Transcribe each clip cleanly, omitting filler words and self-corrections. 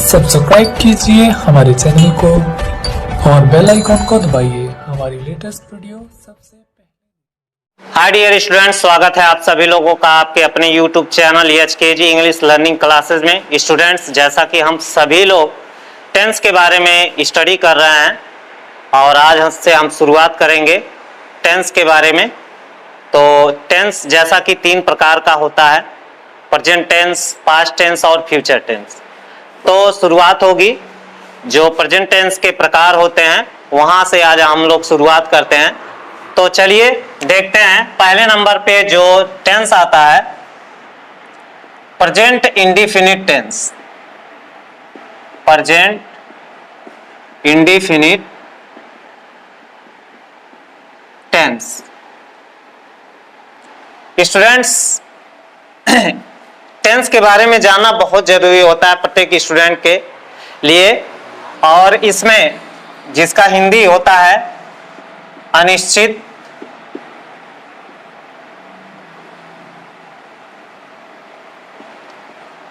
Subscribe कीजिए हमारे channel को और बेल आइकॉन को दबाइए हमारी लेटेस्ट वीडियो सबसे पहले। हाय डियर स्टूडेंट्स, स्वागत है आप सभी लोगों का आपके अपने YouTube channel EHKG English learning classes में। स्टूडेंट्स, जैसा कि हम सभी लोग टेंस के बारे में स्टडी कर रहे हैं और आज से हम शुरुआत करेंगे टेंस के बारे में। तो टेंस जैसा कि 3 प्रकार का होता है, प्रेजेंट टेंस, पास्ट टेंस और फ्यूचर टेंस। तो शुरुआत होगी जो प्रेजेंट टेंस के प्रकार होते हैं वहां से आज हम लोग शुरुआत करते हैं। तो चलिए देखते हैं पहले नंबर पे जो टेंस आता है present indefinite tense. Present indefinite tense. Students, tense के बारे में जानना बहुत जरूरी होता है प्रत्येक स्टूडेंट के लिए, और इसमें जिसका हिंदी होता है अनिश्चित,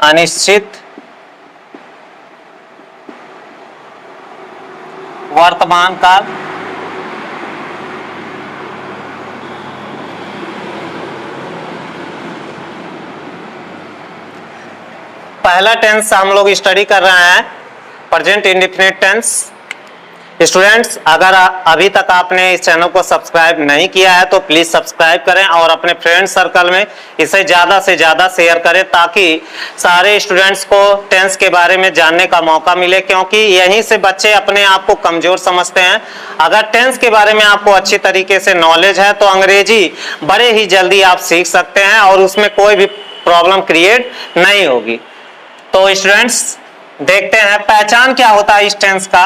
अनिश्चित, वर्तमान काल, पहला टेंस हम लोग स्टडी कर रहे हैं प्रेजेंट इंडेफिनिट टेंस। स्टूडेंट्स, अगर अभी तक आपने इस चैनल को सब्सक्राइब नहीं किया है तो प्लीज सब्सक्राइब करें और अपने फ्रेंड सर्कल में इसे ज्यादा से ज्यादा शेयर करें ताकि सारे स्टूडेंट्स को टेंस के बारे में जानने का मौका मिले, क्योंकि यहीं से बच्चे अपने आप को कमजोर समझते हैं। अगर टेंस के बारे में आपको अच्छी तरीके से नॉलेज है तो अंग्रेजी बड़े ही जल्दी आप सीख सकते हैं और उसमें कोई भी प्रॉब्लम क्रिएट नहीं होगी। तो स्टूडेंट्स देखते हैं पहचान क्या होता है इस टेंस का।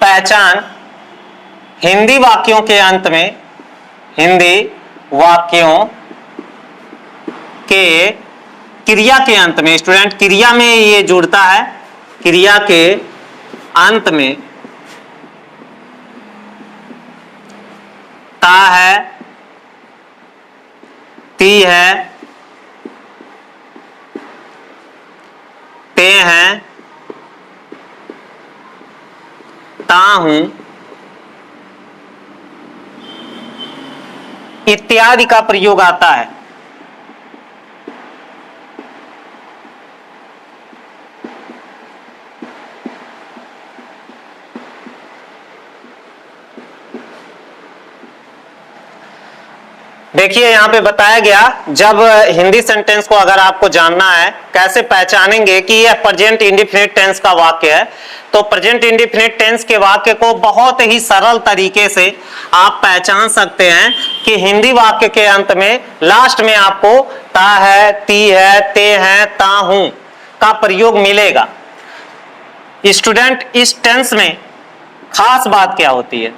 पहचान हिंदी वाक्यों के अंत में, हिंदी वाक्यों के क्रिया के अंत में, स्टूडेंट क्रिया में ये जुड़ता है, क्रिया के अंत में ता है, ती है, ते हैं, ता हूं इत्यादि का प्रयोग आता है। देखिए यहां पे बताया गया, जब हिंदी सेंटेंस को अगर आपको जानना है कैसे पहचानेंगे कि यह प्रेजेंट इंडेफिनिट टेंस का वाक्य है, तो प्रेजेंट इंडेफिनिट टेंस के वाक्य को बहुत ही सरल तरीके से आप पहचान सकते हैं कि हिंदी वाक्य के अंत में लास्ट में आपको ता है, ती है, ते हैं, ता हूं का प्रयोग मिलेगा। स्टूडेंट, इस टेंस में खास बात क्या होती है?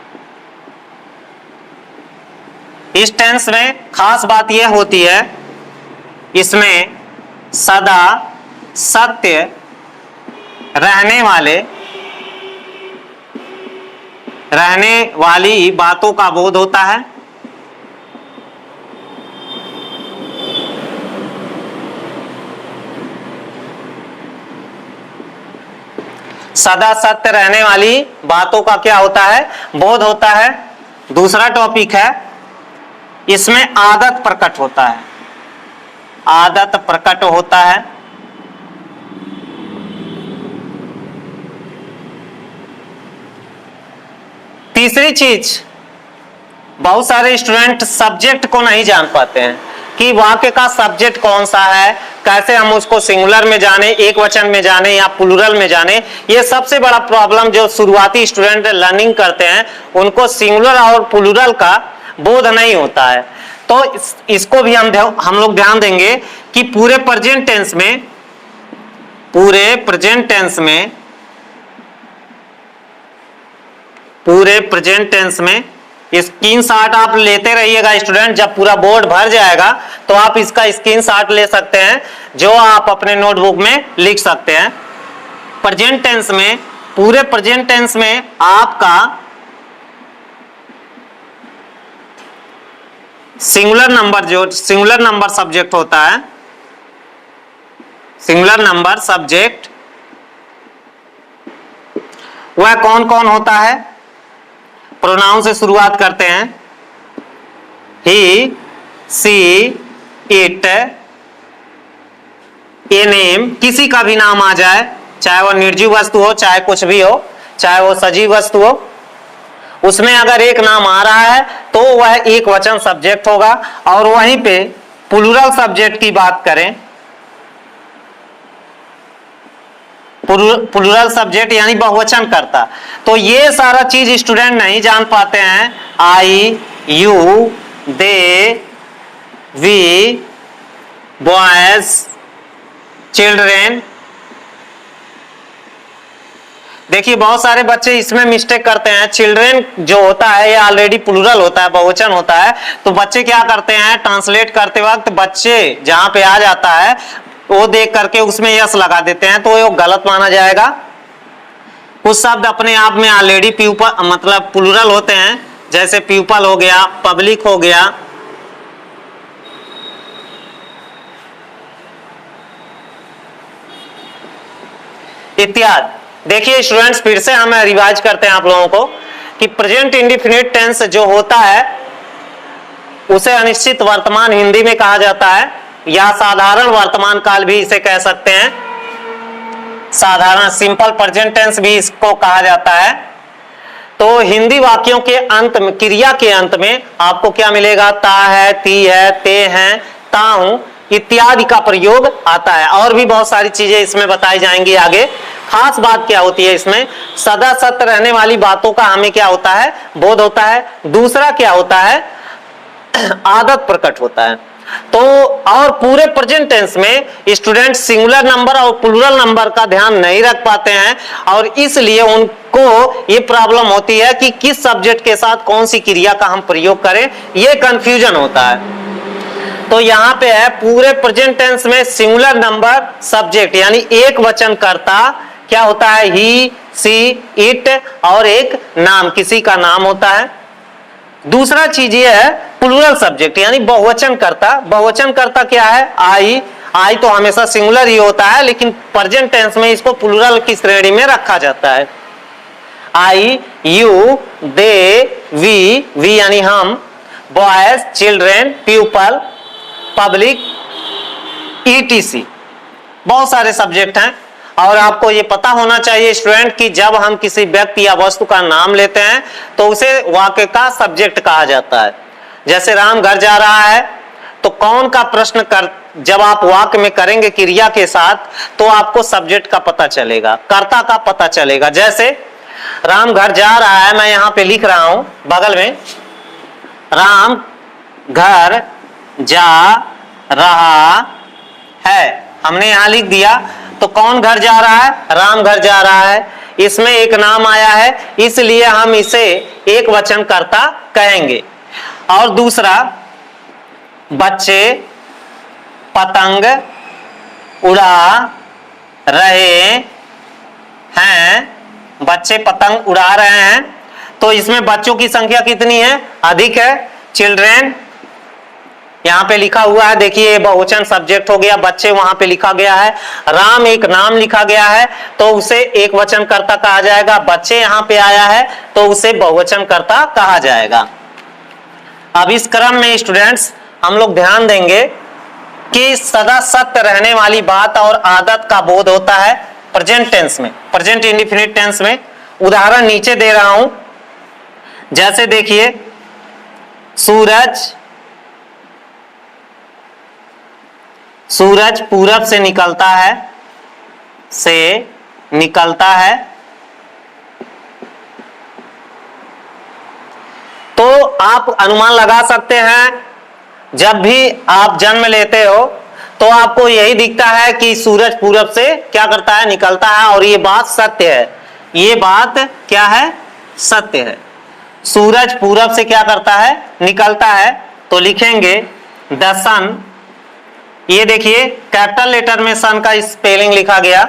इस टेंस में खास बात यह होती है, इसमें सदा सत्य रहने वाली बातों का बोध होता है। सदा सत्य रहने वाली बातों का क्या होता है? बोध होता है। दूसरा टॉपिक है, इसमें आदत प्रकट होता है, आदत प्रकट होता है। तीसरी चीज, बहुत सारे स्टूडेंट सब्जेक्ट को नहीं जान पाते हैं कि वाक्य का सब्जेक्ट कौन सा है, कैसे हम उसको सिंगुलर में जाने, एक वचन में जाने या प्लूरल में जाने। ये सबसे बड़ा प्रॉब्लम जो शुरुआती स्टूडेंट लर्निंग करते हैं उनको सिंगुलर और प्लूरल का बोध नहीं होता है। तो इसको भी हम लोग ध्यान देंगे कि पूरे प्रेजेंट टेंस में, पूरे प्रेजेंट टेंस में स्क्रीनशॉट आप लेते रहिएगा स्टूडेंट। जब पूरा बोर्ड भर जाएगा तो आप इसका स्क्रीनशॉट ले सकते हैं जो आप अपने नोटबुक में लिख सकते हैं। प्रेजेंट टेंस में, पूरे प्रेजेंट टेंस में आपका सिंगुलर नंबर, जो सिंगुलर नंबर सब्जेक्ट होता है, सिंगुलर नंबर सब्जेक्ट वह कौन कौन होता है? प्रोनाउन से शुरुआत करते हैं। ही, सी, इट, ए नेम, किसी का भी नाम आ जाए, चाहे वो निर्जीव वस्तु हो, चाहे कुछ भी हो, चाहे वो सजीव वस्तु हो, उसमें अगर एक नाम आ रहा है तो वह एक वचन सब्जेक्ट होगा। और वहीं पे प्लूरल सब्जेक्ट की बात करें, प्लूरल सब्जेक्ट यानी बहुवचन करता, तो ये सारा चीज स्टूडेंट नहीं जान पाते हैं। I, you, they, we, boys, children. देखिए बहुत सारे बच्चे इसमें मिस्टेक करते हैं। चिल्ड्रेन जो होता है ये ऑलरेडी प्लूरल होता है, बहुवचन होता है, तो बच्चे क्या करते हैं, ट्रांसलेट करते वक्त बच्चे जहां पे आ जाता है वो देख करके उसमें यस लगा देते हैं, तो ये गलत माना जाएगा। कुछ शब्द अपने आप में ऑलरेडी प्यूपल मतलब प्लूरल होते हैं, जैसे प्यूपल हो गया, पब्लिक हो गया, इत्यादि। देखिए स्टूडेंट्स फिर से हम रिवाइज करते हैं आप लोगों को कि प्रेजेंट इंडेफिनिट टेंस जो होता है उसे अनिश्चित वर्तमान हिंदी में कहा जाता है, या साधारण वर्तमान काल भी इसे कह सकते हैं। साधारण सिंपल प्रेजेंट टेंस भी इसको कहा जाता है। तो हिंदी वाक्यों के अंत में, क्रिया के अंत में आपको क्या मिलेगा, ता है, ती है, ते हैं, ता हूं इत्यादि का प्रयोग आता है। और भी बहुत सारी चीजें इसमें बताई जाएंगी आगे। खास बात क्या होती है इसमें, सदा सत्य रहने वाली बातों का हमें क्या होता है, बोध होता है। दूसरा क्या होता है, आदत प्रकट होता है। तो और पूरे प्रेजेंट टेंस में स्टूडेंट सिंगुलर नंबर और प्लूरल नंबर का ध्यान नहीं रख पाते हैं, और इसलिए उनको ये प्रॉब्लम होती है कि किस सब्जेक्ट के साथ कौन सी क्रिया का हम प्रयोग करें, ये कंफ्यूजन होता है। तो यहाँ पे है पूरे प्रेजेंट टेंस में सिंगुलर नंबर सब्जेक्ट यानी एक वचन कर्ता क्या होता है, ही, सी, इट, और एक नाम, किसी का नाम होता है। दूसरा चीज ये है प्लूरल सब्जेक्ट यानी बहुवचन कर्ता। बहुवचन कर्ता क्या है, आई। आई तो हमेशा सिंगुलर ही होता है, लेकिन प्रेजेंट टेंस में इसको प्लूरल की श्रेणी में रखा जाता है। आई, यू, दे, वी यानी हम, boys, children, people, public, ETC, बहुत सारे सब्जेक्ट हैं। और आपको ये पता होना चाहिए स्टूडेंट कि जब हम किसी व्यक्ति या वस्तु का नाम लेते हैं तो उसे वाक्य का सब्जेक्ट कहा जाता है। जैसे राम घर जा रहा है, तो कौन का प्रश्न कर, जब आप वाक्य में करेंगे क्रिया के साथ तो आपको सब्जेक्ट का पता चलेगा, कर्ता का पता चलेगा। जैसे राम घर जा रहा है, मैं यहां पे लिख रहा हूं बगल में, राम घर जा रहा है, हमने यहां लिख दिया। तो कौन घर जा रहा है, राम घर जा रहा है। इसमें एक नाम आया है, इसलिए हम इसे एक वचन कर्ता कहेंगे। और दूसरा, बच्चे पतंग उड़ा रहे हैं, बच्चे पतंग उड़ा रहे हैं, तो इसमें बच्चों की संख्या कितनी है, अधिक है, चिल्ड्रेन यहां पे लिखा हुआ है। देखिए बहुवचन सब्जेक्ट हो गया, बच्चे वहां पे लिखा गया है, राम एक नाम लिखा गया है तो उसे एक वचन कर्ता कहा जाएगा। बच्चे यहां पे आया है तो उसे बहुवचन कर्ता कहा जाएगा। अब इस क्रम में स्टूडेंट्स हम लोग ध्यान देंगे कि सदा सत्य रहने वाली बात और आदत का बोध होता है प्रेजेंट टेंस में, प्रेजेंट इंडेफिनिट टेंस में। उदाहरण नीचे दे रहा हूं, जैसे देखिए सूरज पूरब से निकलता है, तो आप अनुमान लगा सकते हैं जब भी आप जन्म लेते हो तो आपको यही दिखता है कि सूरज पूरब से क्या करता है, निकलता है, और ये बात सत्य है। ये बात क्या है, सत्य है। सूरज पूरब से क्या करता है, निकलता है, तो लिखेंगे द सन। ये देखिए कैपिटल लेटर में सन का स्पेलिंग लिखा गया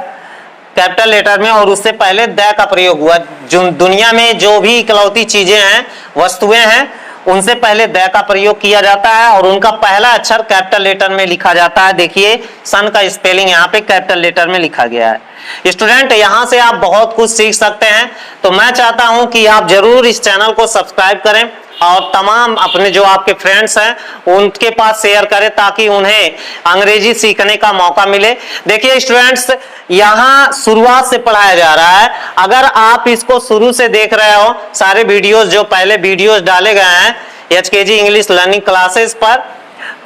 कैपिटल लेटर में, और उससे पहले द का प्रयोग हुआ। जो दुनिया में जो भी इकलौती चीजें हैं, वस्तुएं हैं, उनसे पहले द का प्रयोग किया जाता है और उनका पहला अक्षर कैपिटल लेटर में लिखा जाता है। देखिए सन का स्पेलिंग यहाँ पे कैपिटल लेटर में लिखा गया है। स्टूडेंट यहाँ से आप बहुत कुछ सीख सकते हैं, तो मैं चाहता हूं कि आप जरूर इस चैनल को सब्सक्राइब करें और तमाम अपने जो आपके फ्रेंड्स हैं उनके पास शेयर करें ताकि उन्हें अंग्रेजी सीखने का मौका मिले। देखिए स्टूडेंट्स, यहाँ शुरुआत से पढ़ाया जा रहा है। अगर आप इसको शुरू से देख रहे हो, सारे वीडियोस जो पहले वीडियोस डाले गए हैं HKG इंग्लिश लर्निंग क्लासेस पर,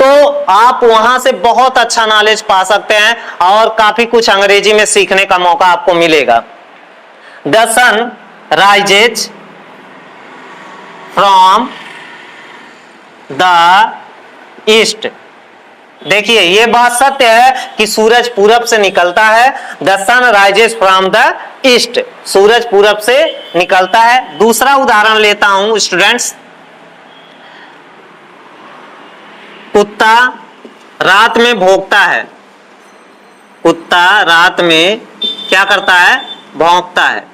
तो आप वहां से बहुत अच्छा नॉलेज पा सकते हैं और काफी कुछ अंग्रेजी में सीखने का मौका आपको मिलेगा। The sun rises from the east. देखिए ये बात सत्य है कि सूरज पूरब से निकलता है। The sun rises from the east, सूरज पूरब से निकलता है। दूसरा उदाहरण लेता हूं स्टूडेंट्स, कुत्ता रात में भौंकता है। कुत्ता रात में क्या करता है? भौंकता है।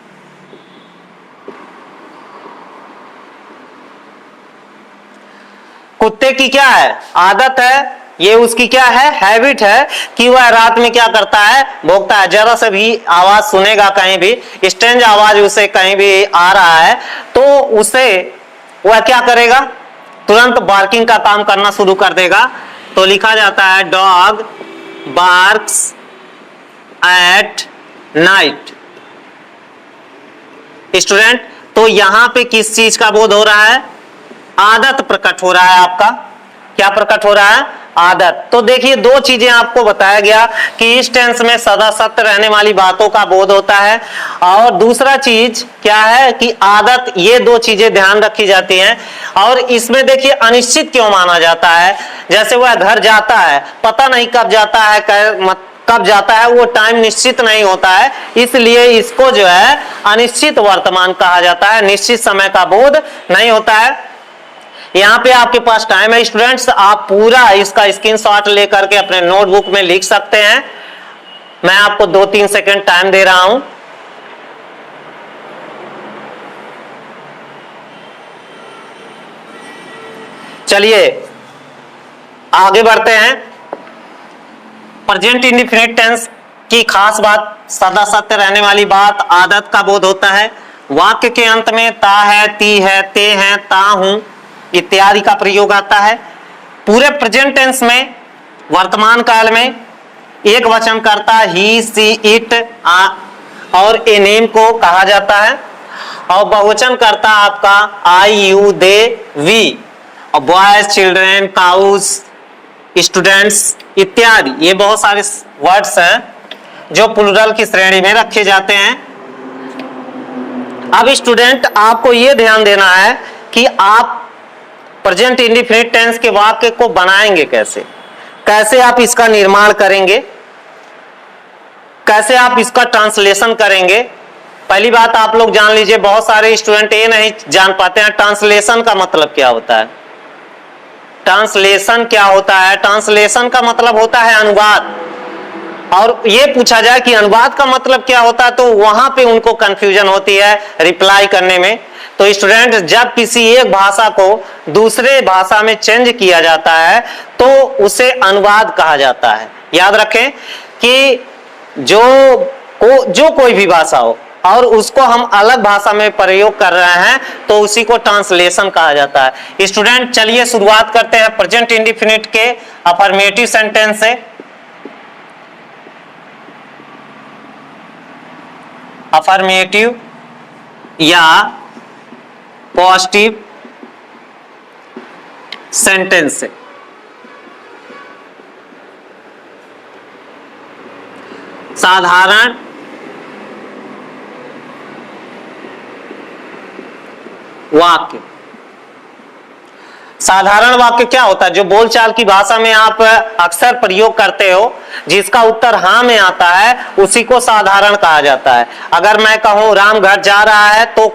कुत्ते की क्या है? आदत है, ये उसकी क्या है? हैबिट है कि वह रात में क्या करता है? भौंकता है। जरा से भी आवाज सुनेगा, कहीं भी स्ट्रेंज आवाज उसे कहीं भी आ रहा है तो उसे वह क्या करेगा? तुरंत बार्किंग का काम करना शुरू कर देगा। तो लिखा जाता है dog barks at night. Student, तो यहां पे किस चीज का बोध हो रहा है? आदत प्रकट हो रहा है। आपका क्या प्रकट हो रहा है? आदत। तो देखिए दो चीजें आपको बताया गया कि इस टेंस में सदा सत्य रहने वाली बातों का बोध होता है और दूसरा चीज क्या है कि आदत। ये दो चीजें ध्यान रखी जाती हैं। और इसमें देखिए अनिश्चित क्यों माना जाता है? जैसे वह घर जाता है, पता नहीं कब जाता है, कब जाता है, वो टाइम निश्चित नहीं होता है, इसलिए इसको जो है अनिश्चित वर्तमान कहा जाता है। निश्चित समय का बोध नहीं होता है। यहाँ पे आपके पास टाइम है स्टूडेंट्स, आप पूरा इसका स्क्रीनशॉट लेकर के अपने नोटबुक में लिख सकते हैं। मैं आपको 2-3 सेकंड टाइम दे रहा हूं। चलिए आगे बढ़ते हैं। प्रेजेंट इंडेफिनिट टेंस की खास बात, सदा सत्य रहने वाली बात, आदत का बोध होता है। वाक्य के अंत में ता है, ती है, ते हैं, ता हूं इत्यादि का प्रयोग आता है। पूरे प्रेजेंट टेंस में वर्तमान काल में एक वचन करता ही, सी, इट और ए नेम को कहा जाता है और बहुवचन करता आपका आई, यू, दे, वी और बॉयज, चिल्ड्रेन, काउज, स्टूडेंट्स इत्यादि। ये बहुत सारे वर्ड्स हैं जो प्लूरल की श्रेणी में रखे जाते हैं। अब स्टूडेंट आपको यह ध्यान देना है कि आप प्रेजेंट इंडेफिनिट टेंस के वाक्य को बनाएंगे कैसे, कैसे आप इसका निर्माण करेंगे, कैसे आप इसका ट्रांसलेशन करेंगे। पहली बात आप लोग जान लीजिए, बहुत सारे स्टूडेंट ये नहीं जान पाते हैं ट्रांसलेशन का मतलब क्या होता है। ट्रांसलेशन क्या होता है? ट्रांसलेशन का मतलब होता है अनुवाद। और ये पूछा जाए कि अनुवाद का मतलब क्या होता है तो वहां पे उनको कंफ्यूजन होती है रिप्लाई करने में। तो स्टूडेंट, जब किसी एक भाषा को दूसरे भाषा में चेंज किया जाता है तो उसे अनुवाद कहा जाता है। याद रखें कि जो कोई भी भाषा हो और उसको हम अलग भाषा में प्रयोग कर रहे हैं तो उसी को ट्रांसलेशन कहा जाता है। स्टूडेंट, चलिए शुरुआत करते हैं प्रेजेंट इंडेफिनिट के अफर्मेटिव सेंटेंस से। अफर्मेटिव या पॉजिटिव सेंटेंस से। साधारण वाक्य। साधारण वाक्य क्या होता है? जो बोलचाल की भाषा में आप अक्सर प्रयोग करते हो, जिसका उत्तर हाँ में आता है, उसी को साधारण कहा जाता है। अगर मैं कहूं राम घर जा रहा है तो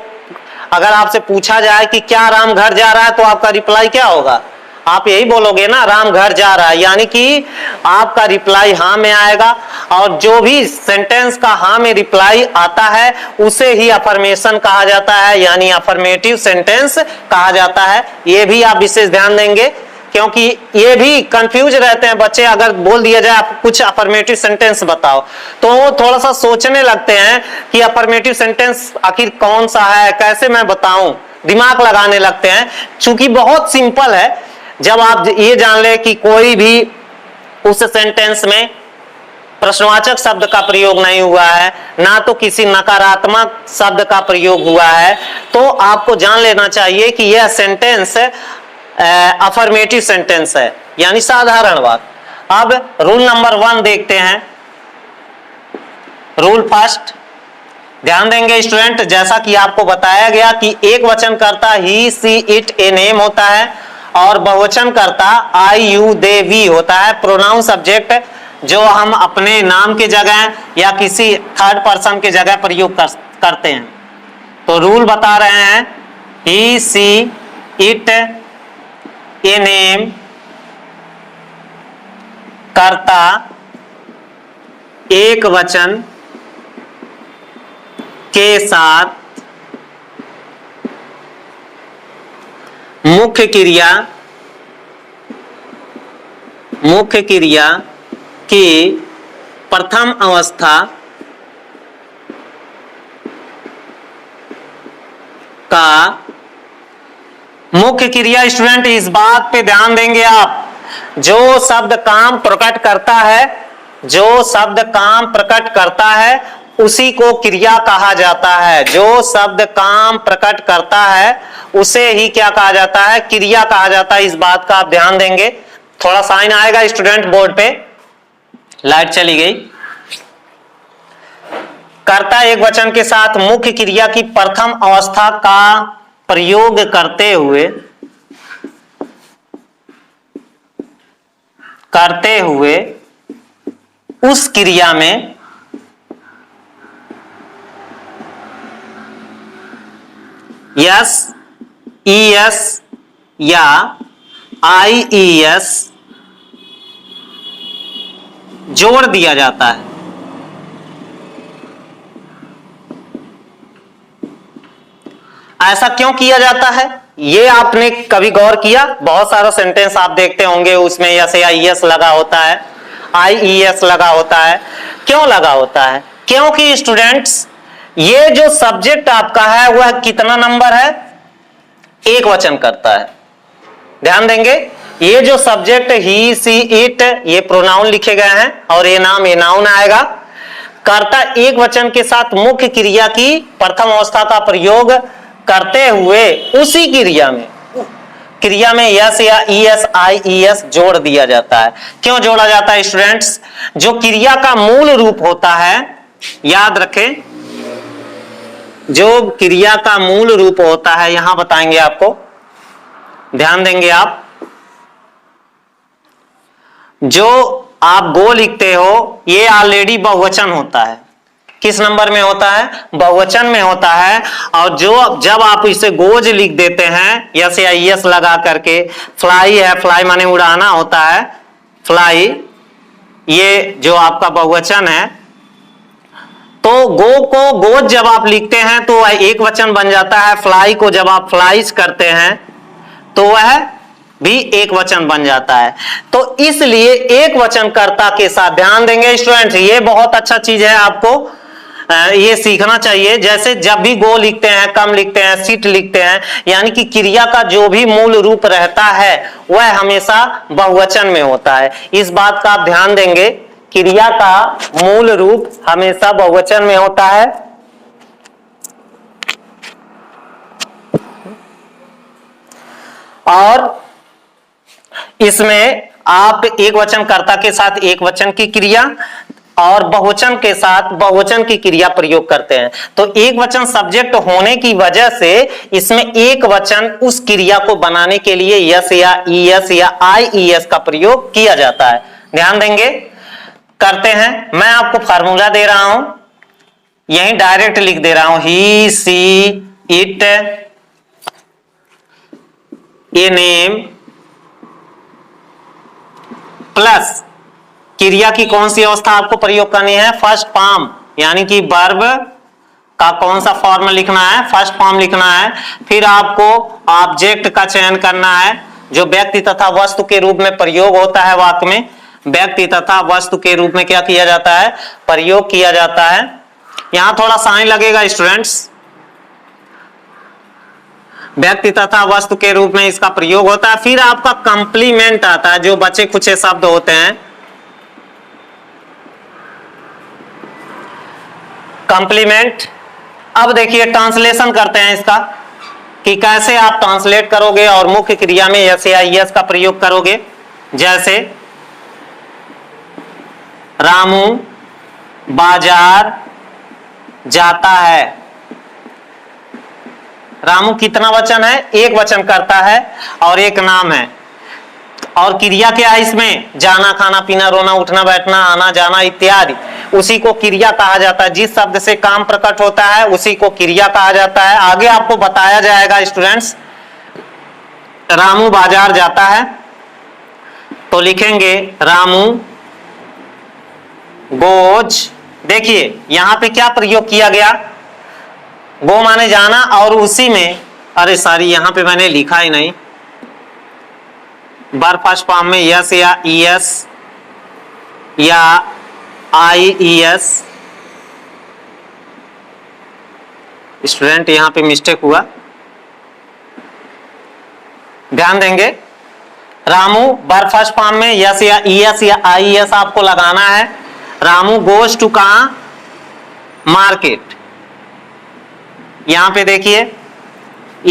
अगर आपसे पूछा जाए कि क्या राम घर जा रहा है तो आपका रिप्लाई क्या होगा? आप यही बोलोगे ना, राम घर जा रहा है, यानी कि आपका रिप्लाई हाँ में आएगा। और जो भी सेंटेंस का हाँ में रिप्लाई आता है उसे ही अफर्मेशन कहा जाता है, यानी अफर्मेटिव सेंटेंस कहा जाता है। ये भी आप विशेष ध्यान देंगे, क्योंकि ये भी कंफ्यूज रहते हैं बच्चे। अगर बोल दिया जाए आप कुछ अफर्मेटिव सेंटेंस बताओ, तो वो थोड़ा सा सोचने लगते हैं कि अफर्मेटिव सेंटेंस आखिर कौन सा है, कैसे मैं बताऊं, दिमाग लगाने लगते हैं। चूंकि बहुत सिंपल है, जब आप ये जान ले कि कोई भी उस सेंटेंस में प्रश्नवाचक शब्द का प्रयोग नहीं हुआ है, ना तो किसी नकारात्मक शब्द का प्रयोग हुआ है, तो आपको जान लेना चाहिए कि यह सेंटेंस अफर्मेटिव सेंटेंस है, यानी साधारण बात। अब रूल नंबर 1 देखते हैं। रूल फर्स्ट, ध्यान देंगे स्टूडेंट, जैसा कि आपको बताया गया कि एक वचन करता ही, सी, इट, ए नेम होता है, और बहुवचन करता आई, यू, दे, वी होता है। प्रोनाउन सब्जेक्ट जो हम अपने नाम के जगह या किसी थर्ड पर्सन के जगह प्रयोग करते हैं। तो रूल बता रहे हैं, ही, सी, इट, ए नेम, कर्ता एक वचन के साथ मुख्य क्रिया की प्रथम अवस्था का मुख्य क्रिया। स्टूडेंट इस बात पे ध्यान देंगे आप, जो शब्द काम प्रकट करता है, जो शब्द काम प्रकट करता है उसी को क्रिया कहा जाता है। जो शब्द काम प्रकट करता है उसे ही क्या कहा जाता है, क्रिया कहा जाता है। इस बात का आप ध्यान देंगे। थोड़ा साइन आएगा स्टूडेंट बोर्ड पे, लाइट चली गई। कर्ता एक वचन के साथ मुख्य क्रिया की प्रथम अवस्था का प्रयोग करते हुए उस क्रिया में यस, ईएस या आईईएस जोड़ दिया जाता है। ऐसा क्यों किया जाता है, ये आपने कभी गौर किया? बहुत सारा सेंटेंस आप देखते होंगे, उसमें यस या ईएस लगा होता है, आईईएस लगा होता है। क्यों लगा होता है? क्योंकि स्टूडेंट्स ये जो सब्जेक्ट आपका है वह कितना नंबर है, एक वचन करता है। ध्यान देंगे, ये जो सब्जेक्ट ही, सी, इट, ये प्रोनाउन लिखे गए हैं और ये नाम, ये नाउन आएगा। कर्ता एक वचन के साथ मुख्य क्रिया की प्रथम अवस्था का प्रयोग करते हुए उसी क्रिया में यस या ईएस, आईईएस जोड़ दिया जाता है। क्यों जोड़ा जाता है स्टूडेंट्स? जो क्रिया का मूल रूप होता है, याद रखें, जो क्रिया का मूल रूप होता है, यहां बताएंगे आपको, ध्यान देंगे आप। जो आप गो लिखते हो ये ऑलरेडी बहुवचन होता है। किस नंबर में होता है? बहुवचन में होता है। और जो जब आप इसे गोज लिख देते हैं यस या यस लगा करके, फ्लाई है, फ्लाई माने उड़ाना होता है, फ्लाई, ये जो आपका बहुवचन है, तो गो को गोज जब आप लिखते हैं तो वह एक वचन बन जाता है। फ्लाई को जब आप फ्लाइज करते हैं तो वह भी एक वचन बन जाता है। तो इसलिए एक वचन कर्ता के साथ, ध्यान देंगे स्टूडेंट्स, ये बहुत अच्छा चीज है, आपको ये सीखना चाहिए। जैसे जब भी गो लिखते हैं, कम लिखते हैं, सिट लिखते हैं, यानी कि क्रिया का जो भी मूल रूप रहता है वह हमेशा बहुवचन में होता है। इस बात का आप ध्यान देंगे, क्रिया का मूल रूप हमेशा बहुवचन में होता है। और इसमें आप एक वचन कर्ता के साथ एक वचन की क्रिया और बहुवचन के साथ बहुवचन की क्रिया प्रयोग करते हैं। तो एक वचन सब्जेक्ट होने की वजह से इसमें एक वचन उस क्रिया को बनाने के लिए यस या ईएस या आईईएस का प्रयोग किया जाता है। ध्यान देंगे, करते हैं। मैं आपको फार्मूला दे रहा हूं, यहीं डायरेक्ट लिख दे रहा हूं, ही, सी, इट, ए नेम, प्लस क्रिया की कौन सी अवस्था आपको प्रयोग करनी है, फर्स्ट फॉर्म, यानी कि वर्ब का कौन सा फॉर्म लिखना है, फर्स्ट फॉर्म लिखना है। फिर आपको ऑब्जेक्ट का चयन करना है जो व्यक्ति तथा वस्तु के रूप में प्रयोग होता है वाक्य में। व्यक्ति तथा वस्तु के रूप में क्या किया जाता है, प्रयोग किया जाता है। यहां थोड़ा साइन लगेगा स्टूडेंट्स, व्यक्ति तथा वस्तु के रूप में इसका प्रयोग होता है। फिर आपका कंप्लीमेंट आता है, जो बचे खुचे शब्द होते हैं, कंप्लीमेंट। अब देखिए ट्रांसलेशन करते हैं इसका कि कैसे आप ट्रांसलेट करोगे और मुख्य क्रिया में यस या यस का प्रयोग करोगे। जैसे रामू बाजार जाता है। रामू कितना वचन है, एक वचन करता है और एक नाम है। और क्रिया क्या है इसमें, जाना, खाना, पीना, रोना, उठना, बैठना, आना, जाना इत्यादि, उसी को क्रिया कहा जाता है। जिस शब्द से काम प्रकट होता है उसी को क्रिया कहा जाता है। आगे आपको बताया जाएगा स्टूडेंट्स। रामू बाजार जाता है तो लिखेंगे रामू गोज। देखिए यहां पे क्या प्रयोग किया गया, गो माने जाना और उसी में, अरे सॉरी यहां पे मैंने लिखा ही नहीं, वर्ब फर्स्ट फॉर्म में यस या ईएस या आईईएस। स्टूडेंट यहां पे मिस्टेक हुआ, ध्यान देंगे। रामू वर्ब फर्स्ट फॉर्म में यस या ईएस या आईईएस आपको लगाना है। रामू गोज टू कहां, मार्केट। यहां पे देखिए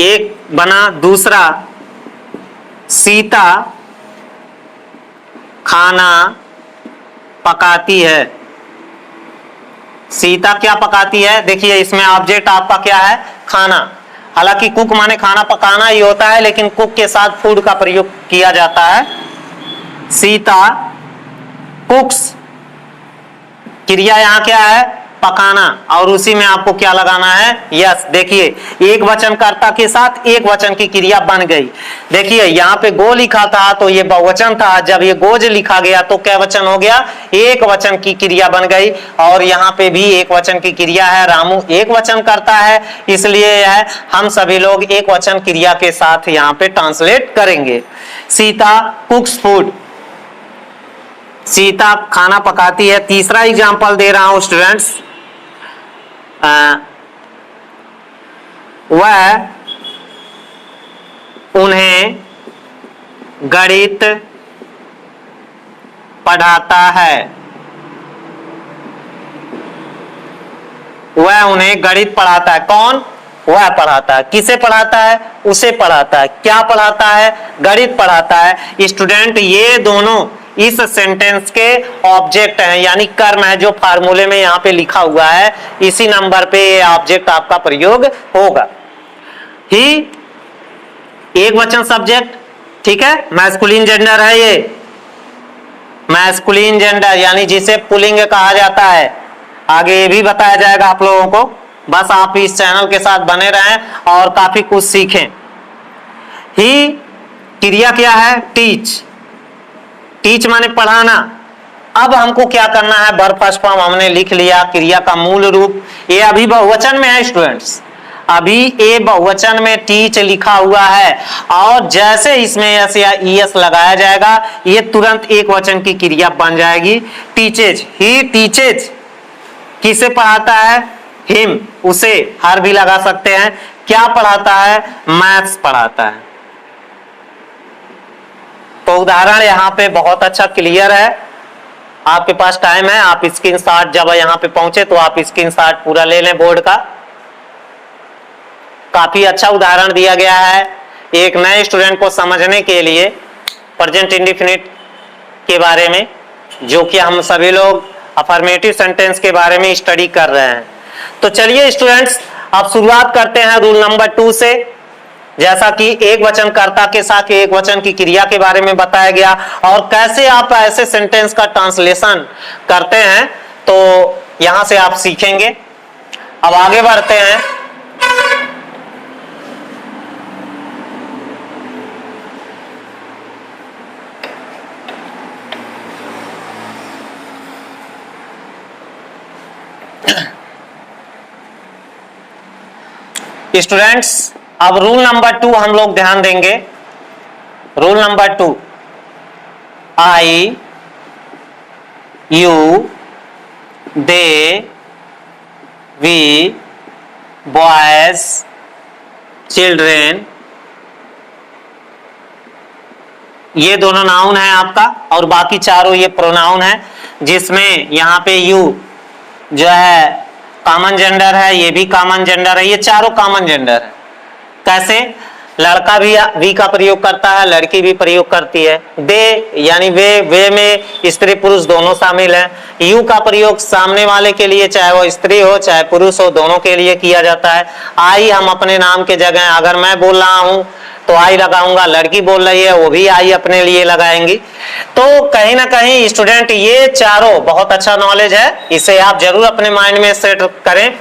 एक बना, दूसरा सीता खाना पकाती है। सीता क्या पकाती है, देखिए इसमें ऑब्जेक्ट आपका क्या है, खाना। हालांकि कुक माने खाना पकाना ही होता है, लेकिन कुक के साथ फूड का प्रयोग किया जाता है। सीता कुक्स, क्रिया यहां क्या है, पकाना, और उसी में आपको क्या लगाना है, यस। देखिए एक वचन कर्ता के साथ एक वचन की क्रिया बन गई। देखिए यहाँ पे गो लिखा था तो ये बहुवचन था, जब ये गोज लिखा गया तो क्या वचन हो गया, एक वचन की क्रिया बन गई। और यहाँ पे भी एक वचन की क्रिया है, रामू एक वचन करता है, इसलिए है हम सभी लोग एक वचन क्रिया के साथ यहाँ पे ट्रांसलेट करेंगे। सीता कुक्स फूड, सीता खाना पकाती है। तीसरा एग्जाम्पल दे रहा हूं स्टूडेंट्स, वह उन्हें गणित पढ़ाता है। वह उन्हें गणित पढ़ाता है, कौन, वह पढ़ाता है। किसे पढ़ाता है, उसे पढ़ाता है। क्या पढ़ाता है, गणित पढ़ाता है। स्टूडेंट ये दोनों इस सेंटेंस के ऑब्जेक्ट हैं, यानी कर्म है, जो फार्मूले में यहाँ पे लिखा हुआ है। इसी नंबर पे ये ऑब्जेक्ट आपका प्रयोग होगा। ही एक वचन सब्जेक्ट, ठीक है, मैस्कुलिन जेंडर है ये, मैस्कुलिन जेंडर यानी जिसे पुल्लिंग कहा जाता है। आगे ये भी बताया जाएगा आप लोगों को, बस आप इस चैनल के साथ बने रहें और काफी कुछ सीखें। ही क्रिया क्या है, टीच, टीच माने पढ़ाना। अब हमको क्या करना है, वर्ब फर्स्ट फॉर्म हमने लिख लिया, क्रिया का मूल रूप ये अभी बहुवचन में है स्टूडेंट्स, अभी ये बहुवचन में टीच लिखा हुआ है, और जैसे इसमें यस या ईएस लगाया जाएगा ये तुरंत एक वचन की क्रिया बन जाएगी, टीचेज। ही टीचेज किसे पढ़ाता है, हिम, उसे, हर भी लगा सकते हैं। क्या पढ़ाता है, मैथ्स पढ़ाता है। तो उदाहरण यहाँ पे बहुत अच्छा क्लियर है, आपके पास टाइम है, आप स्क्रीनशॉट जब यहाँ पे पहुंचे तो आप स्क्रीनशॉट पूरा ले लें बोर्ड का। काफी अच्छा उदाहरण दिया गया है एक नए स्टूडेंट को समझने के लिए प्रेजेंट इंडेफिनिट के बारे में, जो कि हम सभी लोग अफर्मेटिव सेंटेंस के बारे में स्टडी कर रहे हैं। तो चलिए स्टूडेंट्स अब शुरुआत करते हैं रूल नंबर 2 से। जैसा कि एक वचन कर्ता के साथ एक वचन की क्रिया के बारे में बताया गया और कैसे आप ऐसे सेंटेंस का ट्रांसलेशन करते हैं, तो यहां से आप सीखेंगे। अब आगे बढ़ते हैं। स्टूडेंट्स अब रूल नंबर 2 हम लोग ध्यान देंगे। Rule number 2, I, you, they, we, boys, children, ये दोनों नाउन है आपका और बाकी चारों ये प्रोनाउन है, जिसमें यहाँ पे यू जो है कॉमन जेंडर है, ये भी कॉमन जेंडर है, ये चारों कॉमन जेंडर है। कैसे? लड़का भी वी का प्रयोग करता है, लड़की भी प्रयोग करती है। दे यानी वे में स्त्री पुरुष दोनों शामिल हैं। यू का प्रयोग सामने वाले के लिए, चाहे वो स्त्री हो चाहे पुरुष हो, दोनों के लिए किया जाता है। आई हम अपने नाम के जगह, अगर मैं बोल रहा हूं तो आई लगाऊंगा, लड़की बोल रही है वो भी आई अपने लिए लगाएंगी। तो कहीं ना कहीं स्टूडेंट ये चारों बहुत अच्छा नॉलेज है, इसे आप जरूर अपने माइंड में सेट करें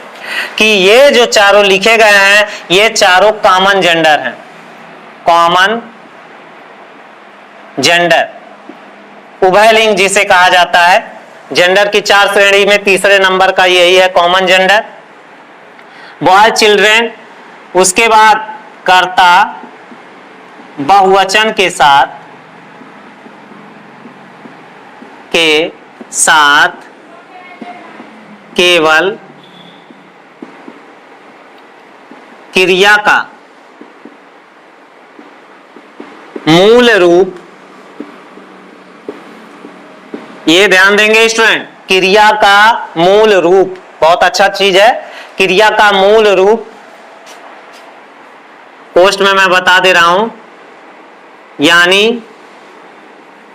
कि ये जो चारों लिखे गए हैं ये चारों कॉमन जेंडर हैं। कॉमन जेंडर, उभयलिंग जिसे कहा जाता है। जेंडर की 4 श्रेणी में तीसरे नंबर का यही है कॉमन जेंडर। बॉय चिल्ड्रेन, उसके बाद कर्ता बहुवचन के साथ केवल क्रिया का मूल रूप, ये ध्यान देंगे स्टूडेंट, क्रिया का मूल रूप बहुत अच्छा चीज है। क्रिया का मूल रूप पोस्ट में मैं बता दे रहा हूं,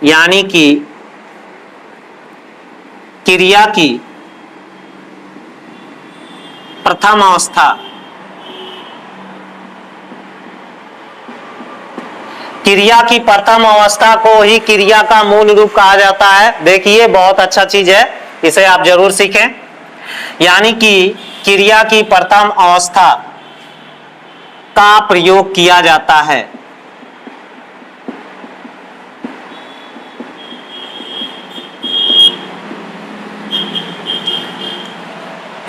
यानी कि क्रिया की प्रथम अवस्था, क्रिया की प्रथम अवस्था को ही क्रिया का मूल रूप कहा जाता है। देखिए बहुत अच्छा चीज है, इसे आप जरूर सीखें। यानी कि क्रिया की प्रथम अवस्था का प्रयोग किया जाता है।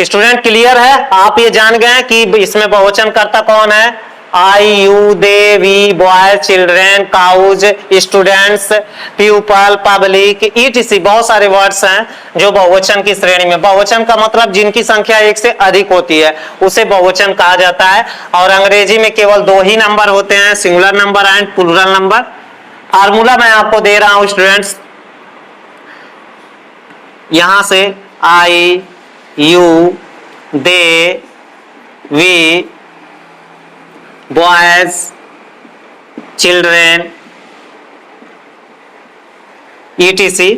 स्टूडेंट क्लियर है? आप ये जान गए कि इसमें बहुवचन कर्ता कौन है? I, you, they, we, boy, children, cows, students, people, public, ETC, बहुत सारे वर्ड्स हैं जो बहुवचन की श्रेणी में। बहुवचन का मतलब जिनकी संख्या एक से अधिक होती है उसे बहुवचन कहा जाता है। और अंग्रेजी में केवल 2 ही नंबर होते हैं, singular number and plural number. Formula मैं आपको दे रहा हूं स्टूडेंट्स, यहां से I, you, they, we, boys, children, ETC,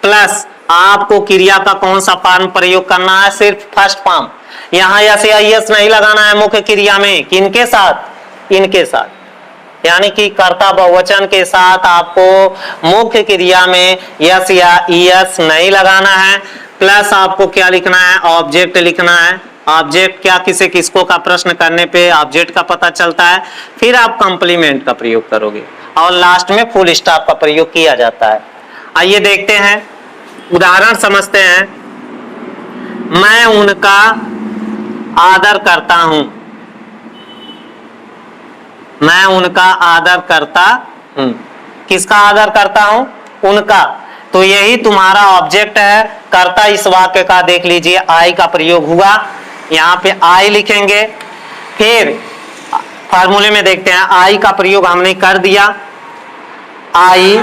plus आपको क्रिया का कौन सा फॉर्म प्रयोग करना है? सिर्फ फर्स्ट फॉर्म। यहां यस या यस नहीं लगाना है मुख्य क्रिया में। किनके साथ? इनके साथ, यानी कि कर्ता बहुवचन के साथ आपको मुख्य क्रिया में यस या यस नहीं लगाना है। प्लस आपको क्या लिखना है? ऑब्जेक्ट लिखना है। ऑब्जेक्ट क्या, किसे किसको का प्रश्न करने पे ऑब्जेक्ट का पता चलता है। फिर आप कंप्लीमेंट का प्रयोग करोगे और लास्ट में फुल स्टॉप का प्रयोग किया जाता है। आइए देखते हैं, उदाहरण समझते हैं। मैं उनका आदर करता हूं। मैं उनका आदर करता हूं। किसका आदर करता हूं? उनका। तो यही तुम्हारा ऑब्जेक्ट है। कर्ता इस वाक्य का देख लीजिए, आई का प्रयोग हुआ, यहां पे आई लिखेंगे। फिर फार्मूले में देखते हैं, आई का प्रयोग हमने कर दिया। आई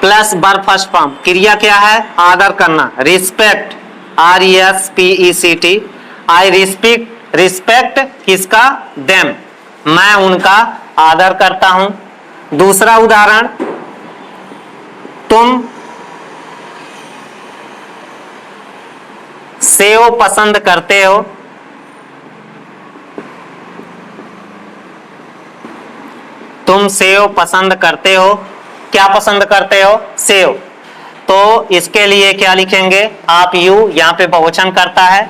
प्लस वर्ब फर्स्ट फॉर्म, क्रिया क्या है? आदर करना, रिस्पेक्ट, RESPECT। आई रिस्पेक्ट किसका? देम। मैं उनका आदर करता हूं। दूसरा उदाहरण, तुम सेव पसंद करते हो। तुम सेव पसंद करते हो। क्या पसंद करते हो? सेव। तो इसके लिए क्या लिखेंगे आप? यू, यहाँ पे बहुवचन करता है।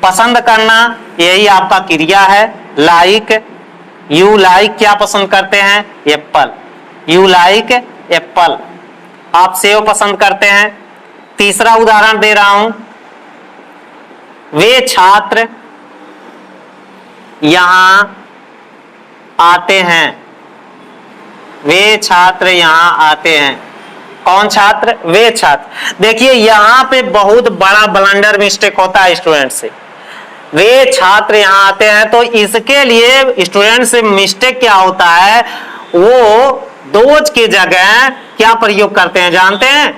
पसंद करना यही आपका क्रिया है। लाइक, यू लाइक क्या पसंद करते हैं? एप्पल। यू लाइक एप्पल, आप सेव पसंद करते हैं। तीसरा उदाहरण दे रहा हूं, वे छात्र यहां आते हैं, वे छात्र यहां आते हैं। कौन छात्र? वे छात्र। देखिए यहां पे बहुत बड़ा ब्लंडर मिस्टेक होता है स्टूडेंट से। वे छात्र यहां आते हैं, तो इसके लिए स्टूडेंट से मिस्टेक क्या होता है, वो दोज की जगह क्या प्रयोग करते हैं जानते हैं?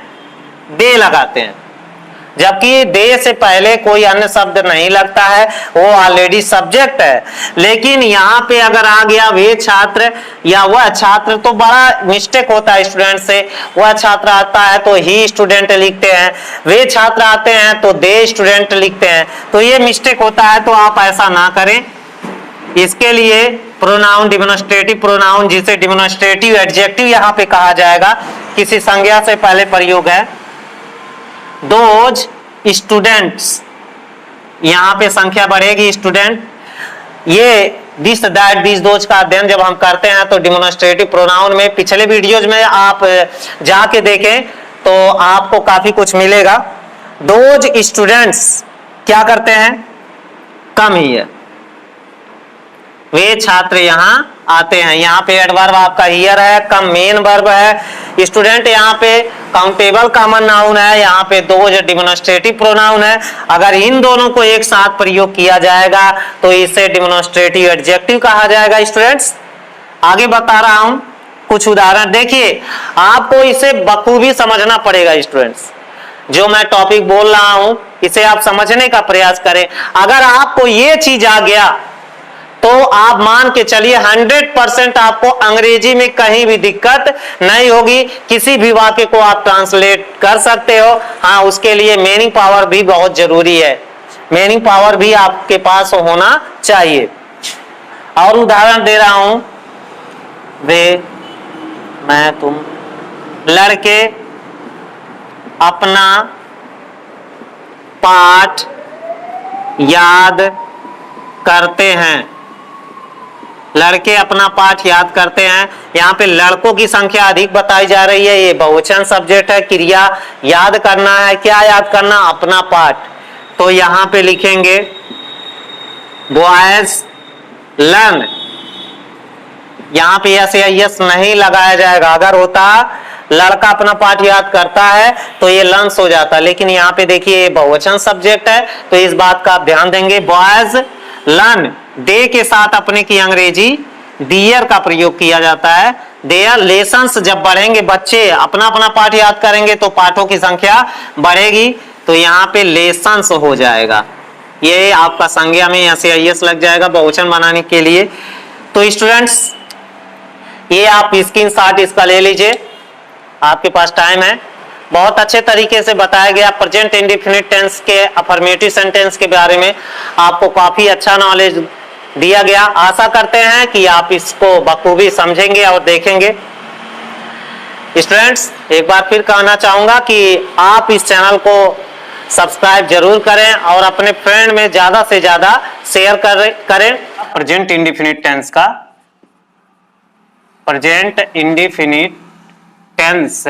दे लगाते हैं। जबकि दे से पहले कोई अन्य शब्द नहीं लगता है, वो ऑलरेडी सब्जेक्ट है। लेकिन यहां पे अगर आ गया वे छात्र या वह छात्र, तो बड़ा मिस्टेक होता है स्टूडेंट से। वह छात्र आता है तो ही स्टूडेंट लिखते हैं, वे छात्र आते हैं तो दे स्टूडेंट लिखते हैं, तो ये मिस्टेक होता है। तो आप ऐसा ना करें। इसके लिए प्रोनाउन, डिमोन्स्ट्रेटिव प्रोनाउन, जिसे डिमोन्स्ट्रेटिव एडजेक्टिव यहां पे कहा जाएगा, किसी संज्ञा से पहले प्रयोग है। दोज स्टूडेंट्स, यहां पे संख्या बढ़ेगी स्टूडेंट। ये दिस दैट दिस दोज का अध्ययन जब हम करते हैं तो डिमोन्स्ट्रेटिव प्रोनाउन में पिछले वीडियोज में आप जाके देखें तो आपको काफी कुछ मिलेगा। दोज स्टूडेंट्स क्या करते हैं? कम हियर, वे छात्र यहां आते हैं। यहां पे एडवर्ब आपका हियर है, कम मेन वर्ब है। स्टूडेंट यहां पे काउंटेबल कॉमन नाउन है, यहां पे दोज डिमोन्स्ट्रेटिव प्रोनाउन है। अगर इन दोनों को एक साथ प्रयोग किया जाएगा तो इसे डिमोन्स्ट्रेटिव एडजेक्टिव कहा जाएगा। स्टूडेंट्स आगे बता रहा हूं कुछ उदाहरण, देखिए आपको इसे बखूबी समझना पड़ेगा। स्टूडेंट्स जो मैं टॉपिक बोल रहा हूं इसे आप समझने का प्रयास करें। अगर आपको ये चीज आ गया तो आप मान के चलिए 100% आपको अंग्रेजी में कहीं भी दिक्कत नहीं होगी। किसी भी वाक्य को आप ट्रांसलेट कर सकते हो। हाँ, उसके लिए मीनिंग पावर भी बहुत जरूरी है। मीनिंग पावर भी आपके पास होना चाहिए। और उदाहरण दे रहा हूं, वे, मैं, तुम, लड़के अपना पाठ याद करते हैं। लड़के अपना पाठ याद करते हैं। यहाँ पे लड़कों की संख्या अधिक बताई जा रही है। ये बहुवचन सब्जेक्ट है, क्रिया याद करना है। क्या याद करना? अपना पाठ। तो यहाँ पे लिखेंगे बॉयज लर्न। यहाँ पे यस या यस नहीं लगाया जाएगा। अगर होता लड़का अपना पाठ याद करता है तो ये लर्न्स हो जाता, लेकिन यहाँ पे देखिए ये बहुवचन सब्जेक्ट है तो इस बात का आप ध्यान देंगे। बॉयज लर्न, दे के साथ अपने की अंग्रेजी दियर का प्रयोग किया जाता है। देयर लेसन्स, जब बढ़ेंगे बच्चे अपना अपना पाठ याद करेंगे तो पाठों की संख्या बढ़ेगी, तो यहाँ पे लेसन्स हो जाएगा। ये आपका संज्ञा में यस या यस लग जाएगा बहुवचन बनाने के लिए। तो स्टूडेंट्स ये आप स्क्रीनशॉट इसका ले लीजिए, आपके पास टाइम है। बहुत अच्छे तरीके से बताया गया प्रेजेंट इंडेफिनिट टेंस के अफर्मेटिव सेंटेंस के बारे में। आपको काफी अच्छा नॉलेज दिया गया। आशा करते हैं कि आप इसको बखूबी समझेंगे और देखेंगे। स्टूडेंट्स एक बार फिर कहना चाहूंगा कि आप इस चैनल को सब्सक्राइब जरूर करें और अपने फ्रेंड में ज्यादा से ज्यादा शेयर करें। प्रेजेंट इंडेफिनिट टेंस का, प्रेजेंट इंडेफिनिट टेंस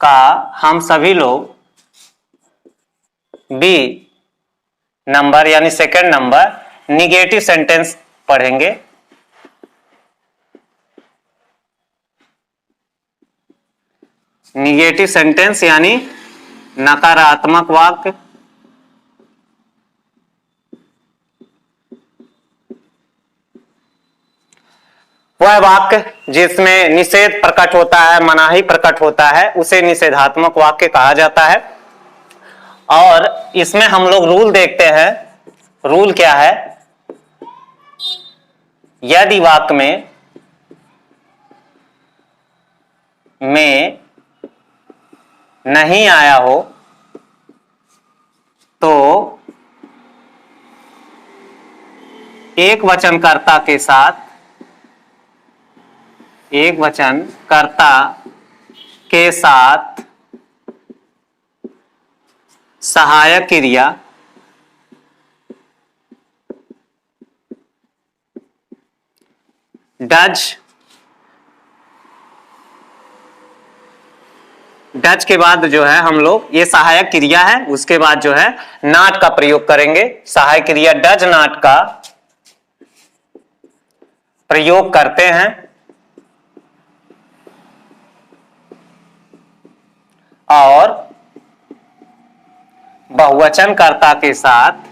का हम सभी लोग बी नंबर यानी सेकंड नंबर निगेटिव सेंटेंस पढ़ेंगे। निगेटिव सेंटेंस यानी नकारात्मक वाक्य। वह वाक्य जिसमें निषेध प्रकट होता है, मनाही प्रकट होता है, उसे निषेधात्मक वाक्य कहा जाता है। और इसमें हम लोग रूल देखते हैं। रूल क्या है? यदि वाक्य में नहीं आया हो तो एक वचनकर्ता के साथ, एक वचनकर्ता के साथ सहायक क्रिया डज डज के बाद जो है हम लोग, ये सहायक क्रिया है, उसके बाद जो है नॉट का प्रयोग करेंगे। सहायक क्रिया डज नॉट का प्रयोग करते हैं और बहुवचन कर्ता के साथ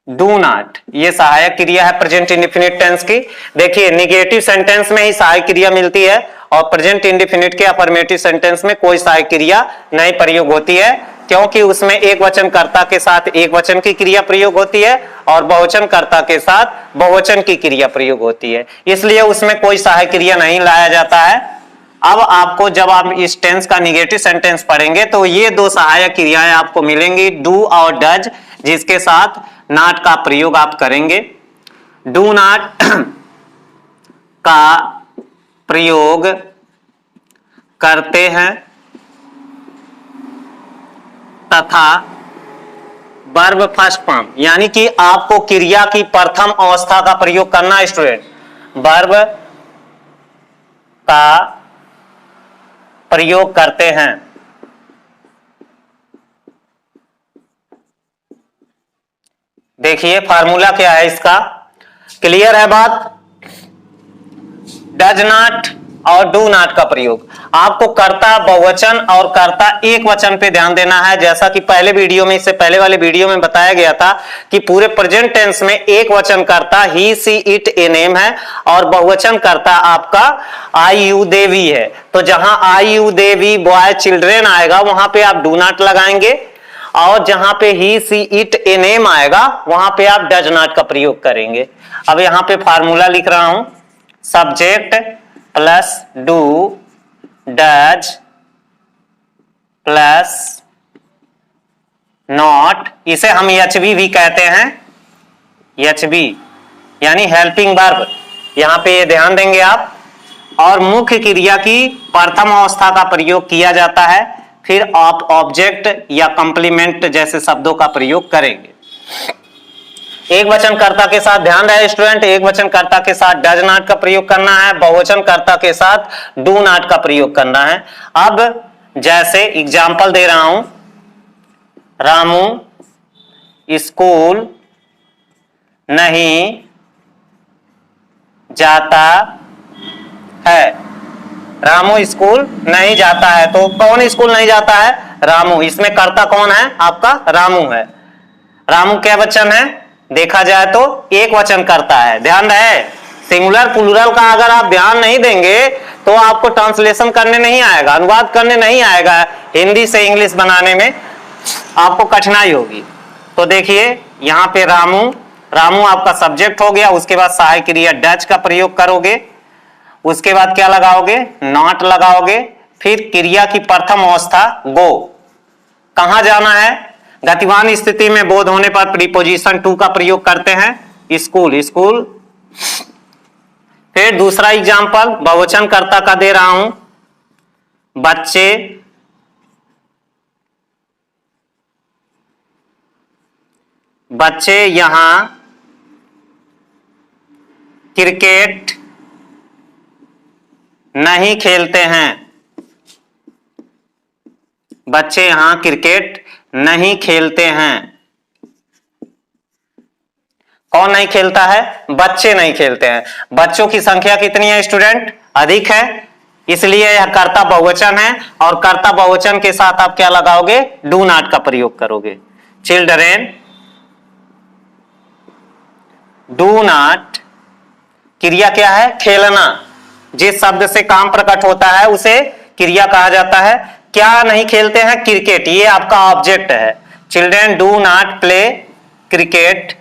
डू नॉट, ये सहायक क्रिया है प्रेजेंट इंडेफिनिट टेंस की। देखिए निगेटिव सेंटेंस में ही सहायक क्रिया मिलती है और प्रेजेंट इंडेफिनिट के अफर्मेटिव सेंटेंस में कोई सहायक क्रिया नहीं प्रयोग होती है, क्योंकि उसमें एक वचन कर्ता के साथ एक वचन की क्रिया प्रयोग होती है और बहुवचन कर्ता के साथ बहुवचन की क्रिया प्रयोग होती है, इसलिए उसमें कोई सहायक क्रिया नहीं लाया जाता है। अब आपको जब आप इस टेंस का निगेटिव सेंटेंस पढ़ेंगे तो ये दो सहायक क्रियाएं आपको मिलेंगी, डू और डज, जिसके साथ नॉट का प्रयोग आप करेंगे। डू नॉट का प्रयोग करते हैं तथा वर्ब फर्स्ट फॉर्म, यानी कि आपको क्रिया की प्रथम अवस्था का प्रयोग करना है स्टूडेंट। वर्ब का प्रयोग करते हैं, देखिए फार्मूला क्या है इसका, क्लियर है बात। डज नॉट और डू नॉट का प्रयोग, आपको कर्ता बहुवचन और कर्ता एक वचन पे ध्यान देना है। जैसा कि पहले वीडियो में, इससे पहले वाले वीडियो में बताया गया था कि पूरे प्रेजेंट टेंस में एक वचन कर्ता ही सी इट ए नेम है और बहुवचन कर्ता आपका आई यू दे वी है। तो जहां I you they we boy children आएगा वहां पे आप डू नॉट लगाएंगे और जहां पे ही सी इट ए नेम आएगा वहां पे आप डज नॉट का प्रयोग करेंगे। अब यहां पे फार्मूला लिख रहा हूं, subject plus do does plus not, इसे हम एचबी भी कहते हैं, एचबी यानी हेल्पिंग वर्ब, यहां पे ये ध्यान देंगे आप। और मुख्य क्रिया की प्रथम अवस्था का प्रयोग किया जाता है, फिर आप ऑब्जेक्ट या कंप्लीमेंट जैसे शब्दों का प्रयोग करेंगे। एक वचन कर्ता के साथ ध्यान रहे स्टूडेंट, एक वचन कर्ता के साथ डज नॉट का प्रयोग करना है, बहुवचन कर्ता के साथ डू नॉट का प्रयोग करना है। अब जैसे एग्जांपल दे रहा हूं, रामू स्कूल नहीं जाता है। रामू स्कूल नहीं जाता है, तो कौन स्कूल नहीं जाता है? रामू। इसमें कर्ता कौन है? आपका रामू है। रामू क्या वचन है? देखा जाए तो एक वचन कर्ता है। ध्यान रहे, सिंगुलर प्लूरल का अगर आप ध्यान नहीं देंगे तो आपको ट्रांसलेशन करने नहीं आएगा, अनुवाद करने नहीं आएगा, हिंदी से इंग्लिश बनाने में आपको कठिनाई होगी। तो देखिए यहां पे रामू, रामू आपका सब्जेक्ट हो गया, उसके बाद सहायक क्रिया डज का प्रयोग करोगे, उसके बाद क्या लगाओगे? नॉट लगाओगे, फिर क्रिया की प्रथम अवस्था गो। कहां जाना है? गतिमान स्थिति में बोध होने पर प्रीपोजिशन टू का प्रयोग करते हैं, स्कूल, स्कूल। फिर दूसरा एग्जांपल बहुवचन कर्ता का दे रहा हूं, बच्चे, बच्चे यहां क्रिकेट नहीं खेलते हैं। बच्चे यहां क्रिकेट नहीं खेलते हैं। कौन नहीं खेलता है? बच्चे नहीं खेलते हैं। बच्चों की संख्या कितनी है स्टूडेंट? अधिक है, इसलिए यह कर्ता बहुवचन है और कर्ता बहुवचन के साथ आप क्या लगाओगे? डू नॉट का प्रयोग करोगे। चिल्ड्रेन डू नॉट, क्रिया क्या है? खेलना। जिस शब्द से काम प्रकट होता है उसे क्रिया कहा जाता है। क्या नहीं खेलते हैं? क्रिकेट, ये आपका ऑब्जेक्ट है। Children do not play cricket.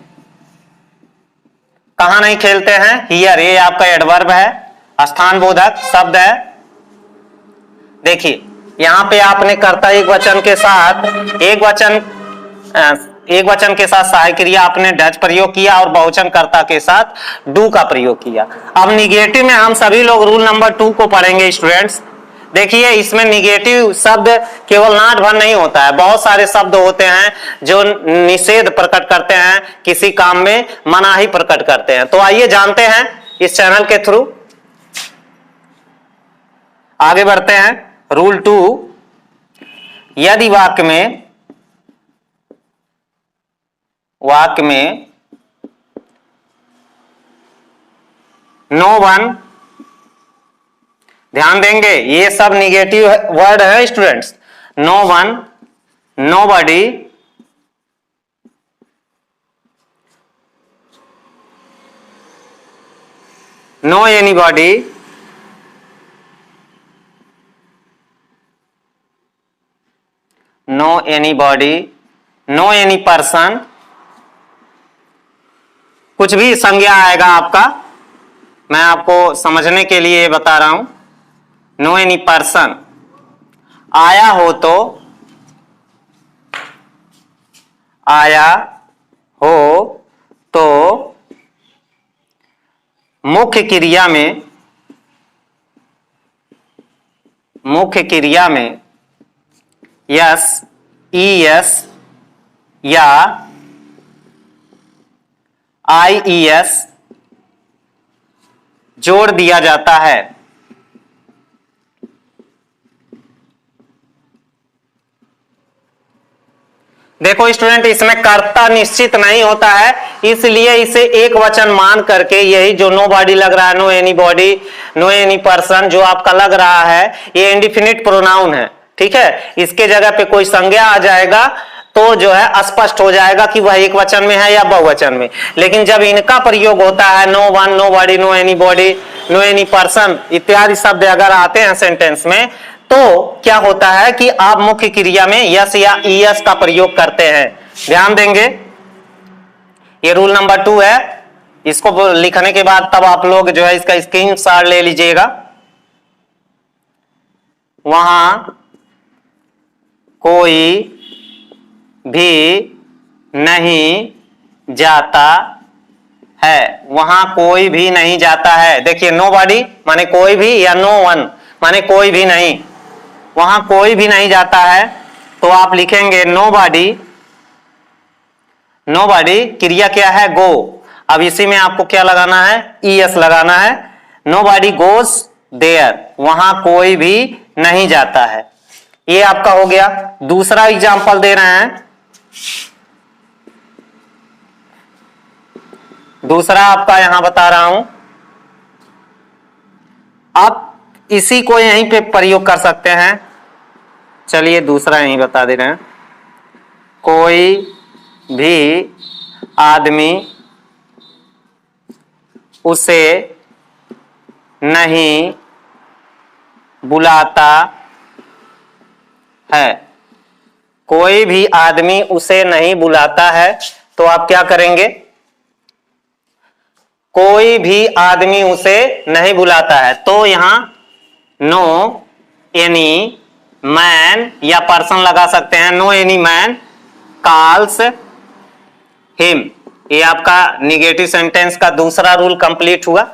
कहां नहीं खेलते हैं? हियर, ये आपका एडवर्ब है, स्थान बोधक शब्द है। देखिए यहां पे आपने कर्ता एक वचन के साथ एक वचन के साथ सहायक क्रिया आपने डज प्रयोग किया और बहुवचन कर्ता के साथ डू का प्रयोग किया। अब निगेटिव में हम सभी लोग रूल नंबर 2 को पढ़ेंगे स्टूडेंट्स। देखिए इसमें निगेटिव शब्द केवल नाट भर नहीं होता है, बहुत सारे शब्द होते हैं जो निषेध प्रकट करते हैं, किसी काम में मनाही प्रकट करते हैं। तो आइए जानते हैं इस चैनल के थ्रू। आगे बढ़ते हैं। रूल 2, यदि वाक्य में नो वन, ध्यान देंगे ये सब निगेटिव वर्ड है students. No one, nobody, no anybody, no anybody, no any person, कुछ भी संज्ञा आएगा आपका, मैं आपको समझने के लिए बता रहा हूं। नो एनी पर्सन, आया हो तो, आया हो तो मुख्य क्रिया में यस, ईएस या आईईएस जोड़ दिया जाता है। देखो स्टूडेंट, इसमें कर्ता निश्चित नहीं होता है, इसलिए इसे एक वचन मान करके यही जो नो बॉडी लग रहा है, no anybody, no any person जो आपका लग रहा है, ये इंडिफिनिट प्रोनाउन है। ठीक है, इसके जगह पे कोई संज्ञा आ जाएगा तो जो है स्पष्ट हो जाएगा कि वह एक वचन में है या बहुवचन में। लेकिन जब इनका प्रयोग होता है, no one, nobody, no anybody, no any person इत्यादि शब्द अगर आते हैं सेंटेंस में, तो क्या होता है कि आप मुख्य क्रिया में यस या ईएस का प्रयोग करते हैं। ध्यान देंगे, ये रूल नंबर 2 है। इसको लिखने के बाद तब आप लोग जो है इसका स्क्रीनशॉट ले लीजिएगा। वहां कोई भी नहीं जाता है, वहां कोई भी नहीं जाता है। देखिए नो बॉडी माने कोई भी, या नो वन माने कोई भी नहीं, वहां कोई भी नहीं जाता है, तो आप लिखेंगे नो बॉडी। नो बॉडी क्रिया क्या है? गो। अब इसी में आपको क्या लगाना है? ईएस लगाना है। नो बॉडी गोज देयर, वहां कोई भी नहीं जाता है। ये आपका हो गया। दूसरा एग्जांपल दे रहे हैं, दूसरा आपका यहां बता रहा हूं। आप इसी को यहीं पे प्रयोग कर सकते हैं। चलिए दूसरा यहीं बता दे रहे हैं। कोई भी आदमी उसे नहीं बुलाता है, कोई भी आदमी उसे नहीं बुलाता है, तो आप क्या करेंगे? कोई भी आदमी उसे नहीं बुलाता है, तो यहां नो एनी मैन या पर्सन लगा सकते हैं। No any man calls him. ये आपका निगेटिव सेंटेंस का दूसरा रूल कंप्लीट हुआ।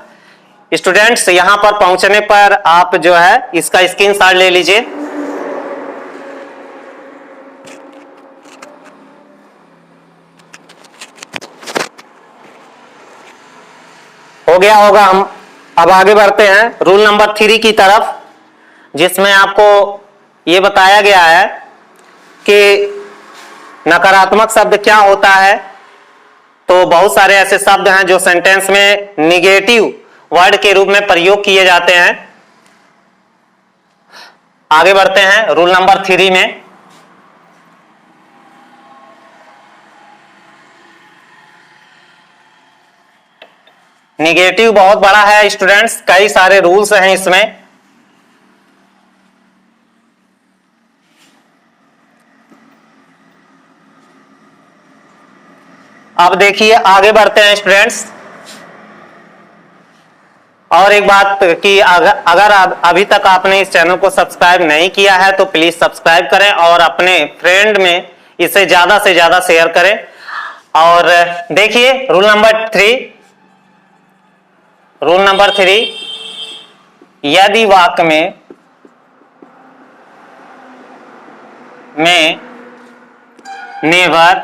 स्टूडेंट्स यहां पर पहुंचने पर आप जो है इसका स्क्रीनशॉट ले लीजिए। हो गया होगा। हम अब आगे बढ़ते हैं रूल नंबर 3 की तरफ, जिसमें आपको यह बताया गया है कि नकारात्मक शब्द क्या होता है। तो बहुत सारे ऐसे शब्द हैं जो सेंटेंस में निगेटिव वर्ड के रूप में प्रयोग किए जाते हैं। आगे बढ़ते हैं रूल नंबर 3 में। निगेटिव बहुत बड़ा है स्टूडेंट्स, कई सारे रूल्स हैं इसमें। अब देखिए आगे बढ़ते हैं स्टूडेंट्स। और एक बात कि अगर अभी तक आपने इस चैनल को सब्सक्राइब नहीं किया है तो प्लीज सब्सक्राइब करें और अपने फ्रेंड में इसे ज्यादा से ज्यादा शेयर करें। और देखिए रूल नंबर 3, रूल नंबर 3, यदि वाक्य में में नेवर,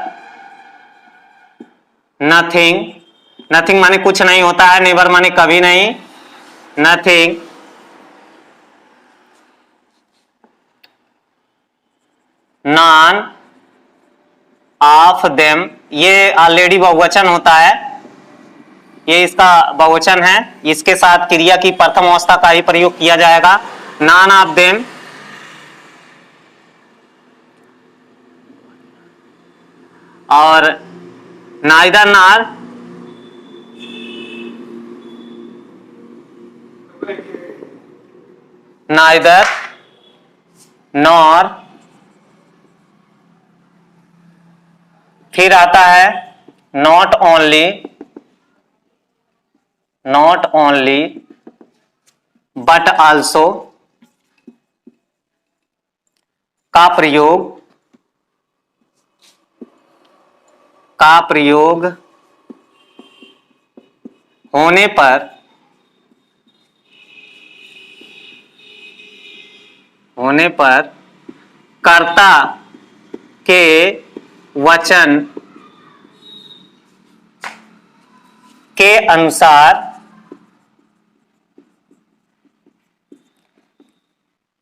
नथिंग, नथिंग माने कुछ नहीं होता है, नेवर माने कभी नहीं, नथिंग, नॉन ऑफ देम, ये ऑलरेडी बहुवचन होता है, ये इसका बहुवचन है, इसके साथ क्रिया की प्रथम अवस्था का ही प्रयोग किया जाएगा। नॉन ऑफ देम, और नाइदर नॉर, नाइदर नॉर, फिर आता है not only, not only but also का प्रयोग होने पर कर्ता के वचन के अनुसार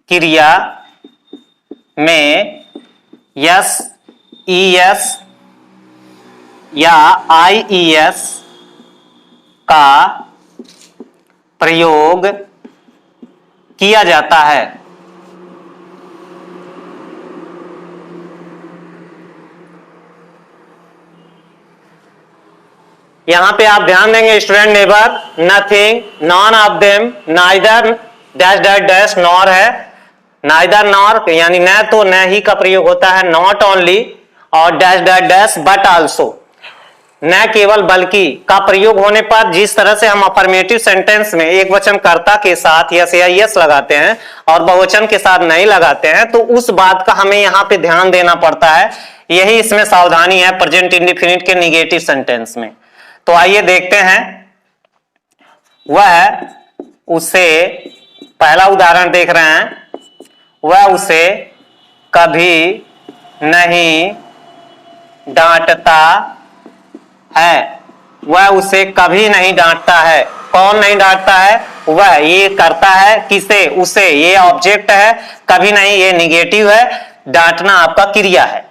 क्रिया में यस, ईएस या आईईएस का प्रयोग किया जाता है। यहां पे आप ध्यान देंगे student, never, nothing, non of them, neither dash dash dash nor है, नाइदर नॉर यानी न तो न ही का प्रयोग होता है, नॉट ओनली और dash dash dash but also, न केवल बल्कि का प्रयोग होने पर, जिस तरह से हम अफर्मेटिव सेंटेंस में एक वचन कर्ता के साथ यस या यस लगाते हैं और बहुवचन के साथ नहीं लगाते हैं, तो उस बात का हमें यहां पे ध्यान देना पड़ता है। यही इसमें सावधानी है प्रेजेंट इंडेफिनिट के निगेटिव सेंटेंस में। तो आइए देखते हैं, वह उसे, पहला उदाहरण देख रहे हैं, वह उसे कभी नहीं डांटता है, वह उसे कभी नहीं डांटता है। कौन नहीं डांटता है? वह, ये करता है किसे? उसे, ये ऑब्जेक्ट है, कभी नहीं ये निगेटिव है, डांटना आपका क्रिया है।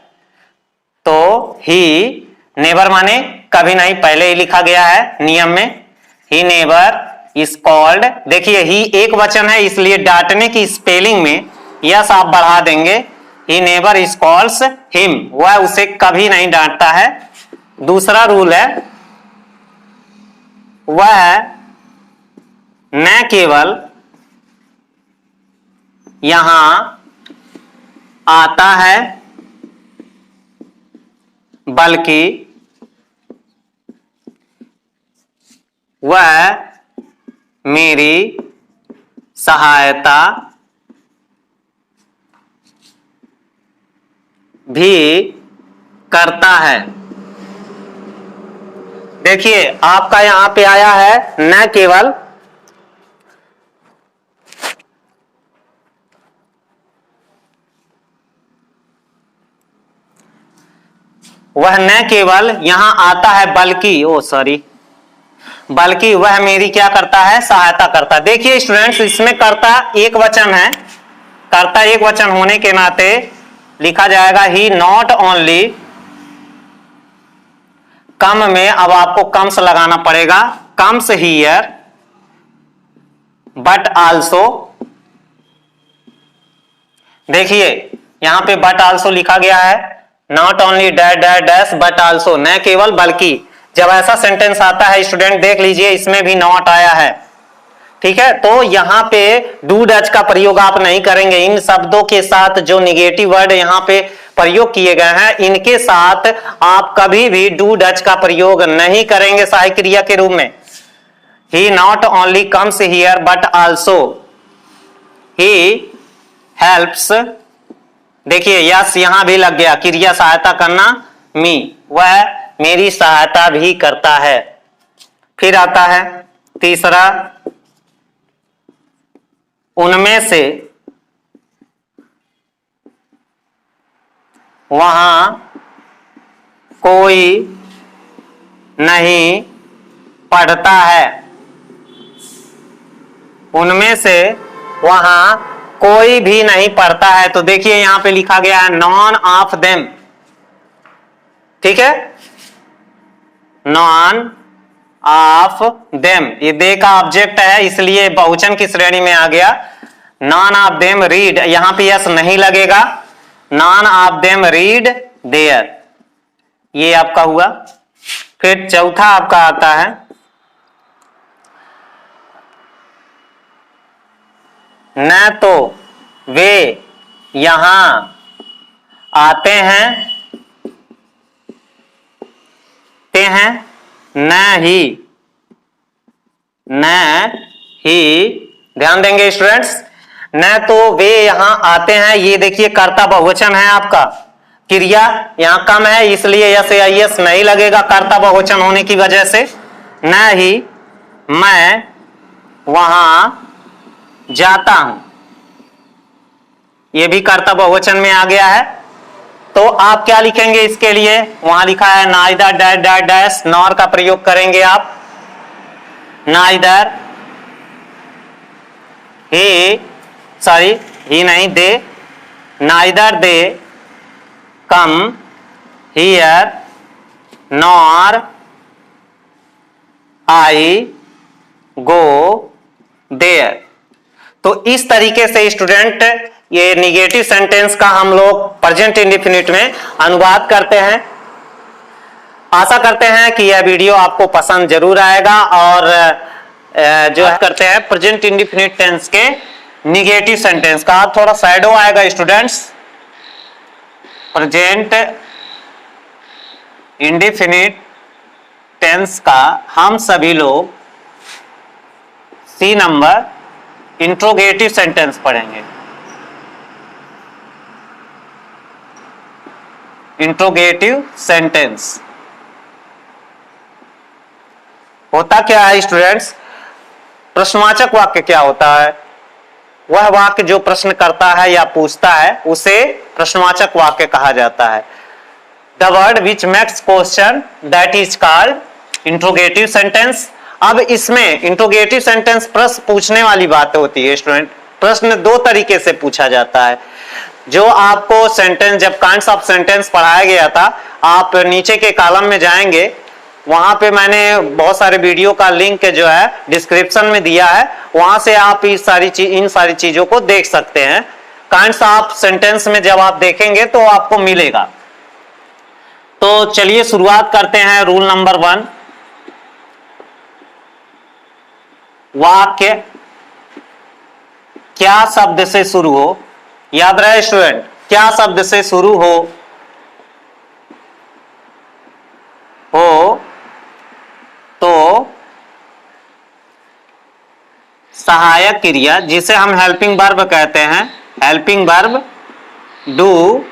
तो ही, नेवर माने कभी नहीं, पहले ही लिखा गया है नियम में, ही नेवर इज कॉल्ड, देखिए ही एक वचन है इसलिए डांटने की स्पेलिंग में यस आप बढ़ा देंगे, he never is calls him, वह उसे कभी नहीं डांटता है। दूसरा रूल है, वह न केवल यहां आता है बल्कि वह मेरी सहायता भी करता है। देखिए आपका यहां पे आया है न केवल, वह न केवल यहां आता है बल्कि, ओ सॉरी, बल्कि वह मेरी क्या करता है? सहायता करता है। देखिए स्टूडेंट्स, इसमें कर्ता एक वचन है, कर्ता एक वचन होने के नाते लिखा जाएगा ही नॉट ओनली, कम में अब आपको कम्स लगाना पड़ेगा, कम्स हियर बट आल्सो, देखिए यहां पे बट आल्सो लिखा गया है, not only dash dash dash but also, न केवल बल्कि। जब ऐसा सेंटेंस आता है स्टूडेंट देख लीजिए, इसमें भी नॉट आया है, ठीक है, तो यहां पे डू डच का प्रयोग आप नहीं करेंगे। इन शब्दों के साथ जो निगेटिव वर्ड यहां पे प्रयोग किए गए हैं, इनके साथ आप कभी भी डू डच का प्रयोग नहीं करेंगे सहायक क्रिया के रूप में। He not only comes here but also he helps, देखिए यस यहां भी लग गया, क्रिया सहायता करना, मी, वह मेरी सहायता भी करता है। फिर आता है तीसरा, उनमें से वहां कोई नहीं पढ़ता है, उनमें से वहां कोई भी नहीं पढ़ता है। तो देखिए यहां पे लिखा गया है नॉन ऑफ देम, ठीक है, नॉन ऑफ देम, ये दे का ऑब्जेक्ट है इसलिए बहुवचन की श्रेणी में आ गया। नॉन ऑफ देम रीड, यहां पे यस नहीं लगेगा, none of them read their, ये आपका हुआ। फिर चौथा आपका आता है न तो वे यहां आते हैं, न ही, ध्यान देंगे स्टूडेंट्स, न तो वे यहां आते हैं, ये देखिए कर्ता बहुवचन है आपका, क्रिया यहां कम है इसलिए यस या यस नहीं लगेगा कर्ता बहुवचन होने की वजह से। न ही मैं वहां जाता हूं, ये भी कर्ता बहुवचन में आ गया है। तो आप क्या लिखेंगे इसके लिए, वहां लिखा है neither dash dash dash, nor का प्रयोग करेंगे आप, नाइदर ही नहीं they, neither they come here nor I go there. तो इस तरीके से स्टूडेंट ये निगेटिव सेंटेंस का हम लोग प्रेजेंट इंडेफिनिट में अनुवाद करते हैं। आशा करते हैं कि यह वीडियो आपको पसंद जरूर आएगा और जो करते हैं प्रेजेंट इंडेफिनिट टेंस के निगेटिव सेंटेंस का। अब थोड़ा शैडो आएगा स्टूडेंट्स, प्रेजेंट इंडेफिनिट टेंस का हम सभी लोग सी नंबर इंट्रोगेटिव सेंटेंस पढ़ेंगे। इंट्रोगेटिव सेंटेंस होता क्या है स्टूडेंट्स, प्रश्नवाचक वाक्य क्या होता है, वह वाक्य जो प्रश्न करता है या पूछता है उसे प्रश्नवाचक वाक्य कहा जाता है। The word which makes question that is called interrogative sentence. अब इसमें इंट्रोगेटिव सेंटेंस प्रश्न पूछने वाली बात होती है स्टूडेंट। प्रश्न दो तरीके से पूछा जाता है। जो आपको सेंटेंस, जब काइंड्स ऑफ सेंटेंस पढ़ाया गया था, आप नीचे के कॉलम में जाएंगे, वहां पे मैंने बहुत सारे वीडियो का लिंक जो है डिस्क्रिप्शन में दिया है, वहां से आप इन सारी चीजों को देख सकते हैं। काइंड्स ऑफ सेंटेंस में जब आप देखेंगे तो आपको मिलेगा। तो चलिए शुरुआत करते हैं रूल नंबर 1। वाक्य क्या शब्द से शुरू हो, याद रहे स्टूडेंट, क्या शब्द से शुरू हो तो सहायक क्रिया, जिसे हम हेल्पिंग वर्ब कहते हैं, हेल्पिंग वर्ब डू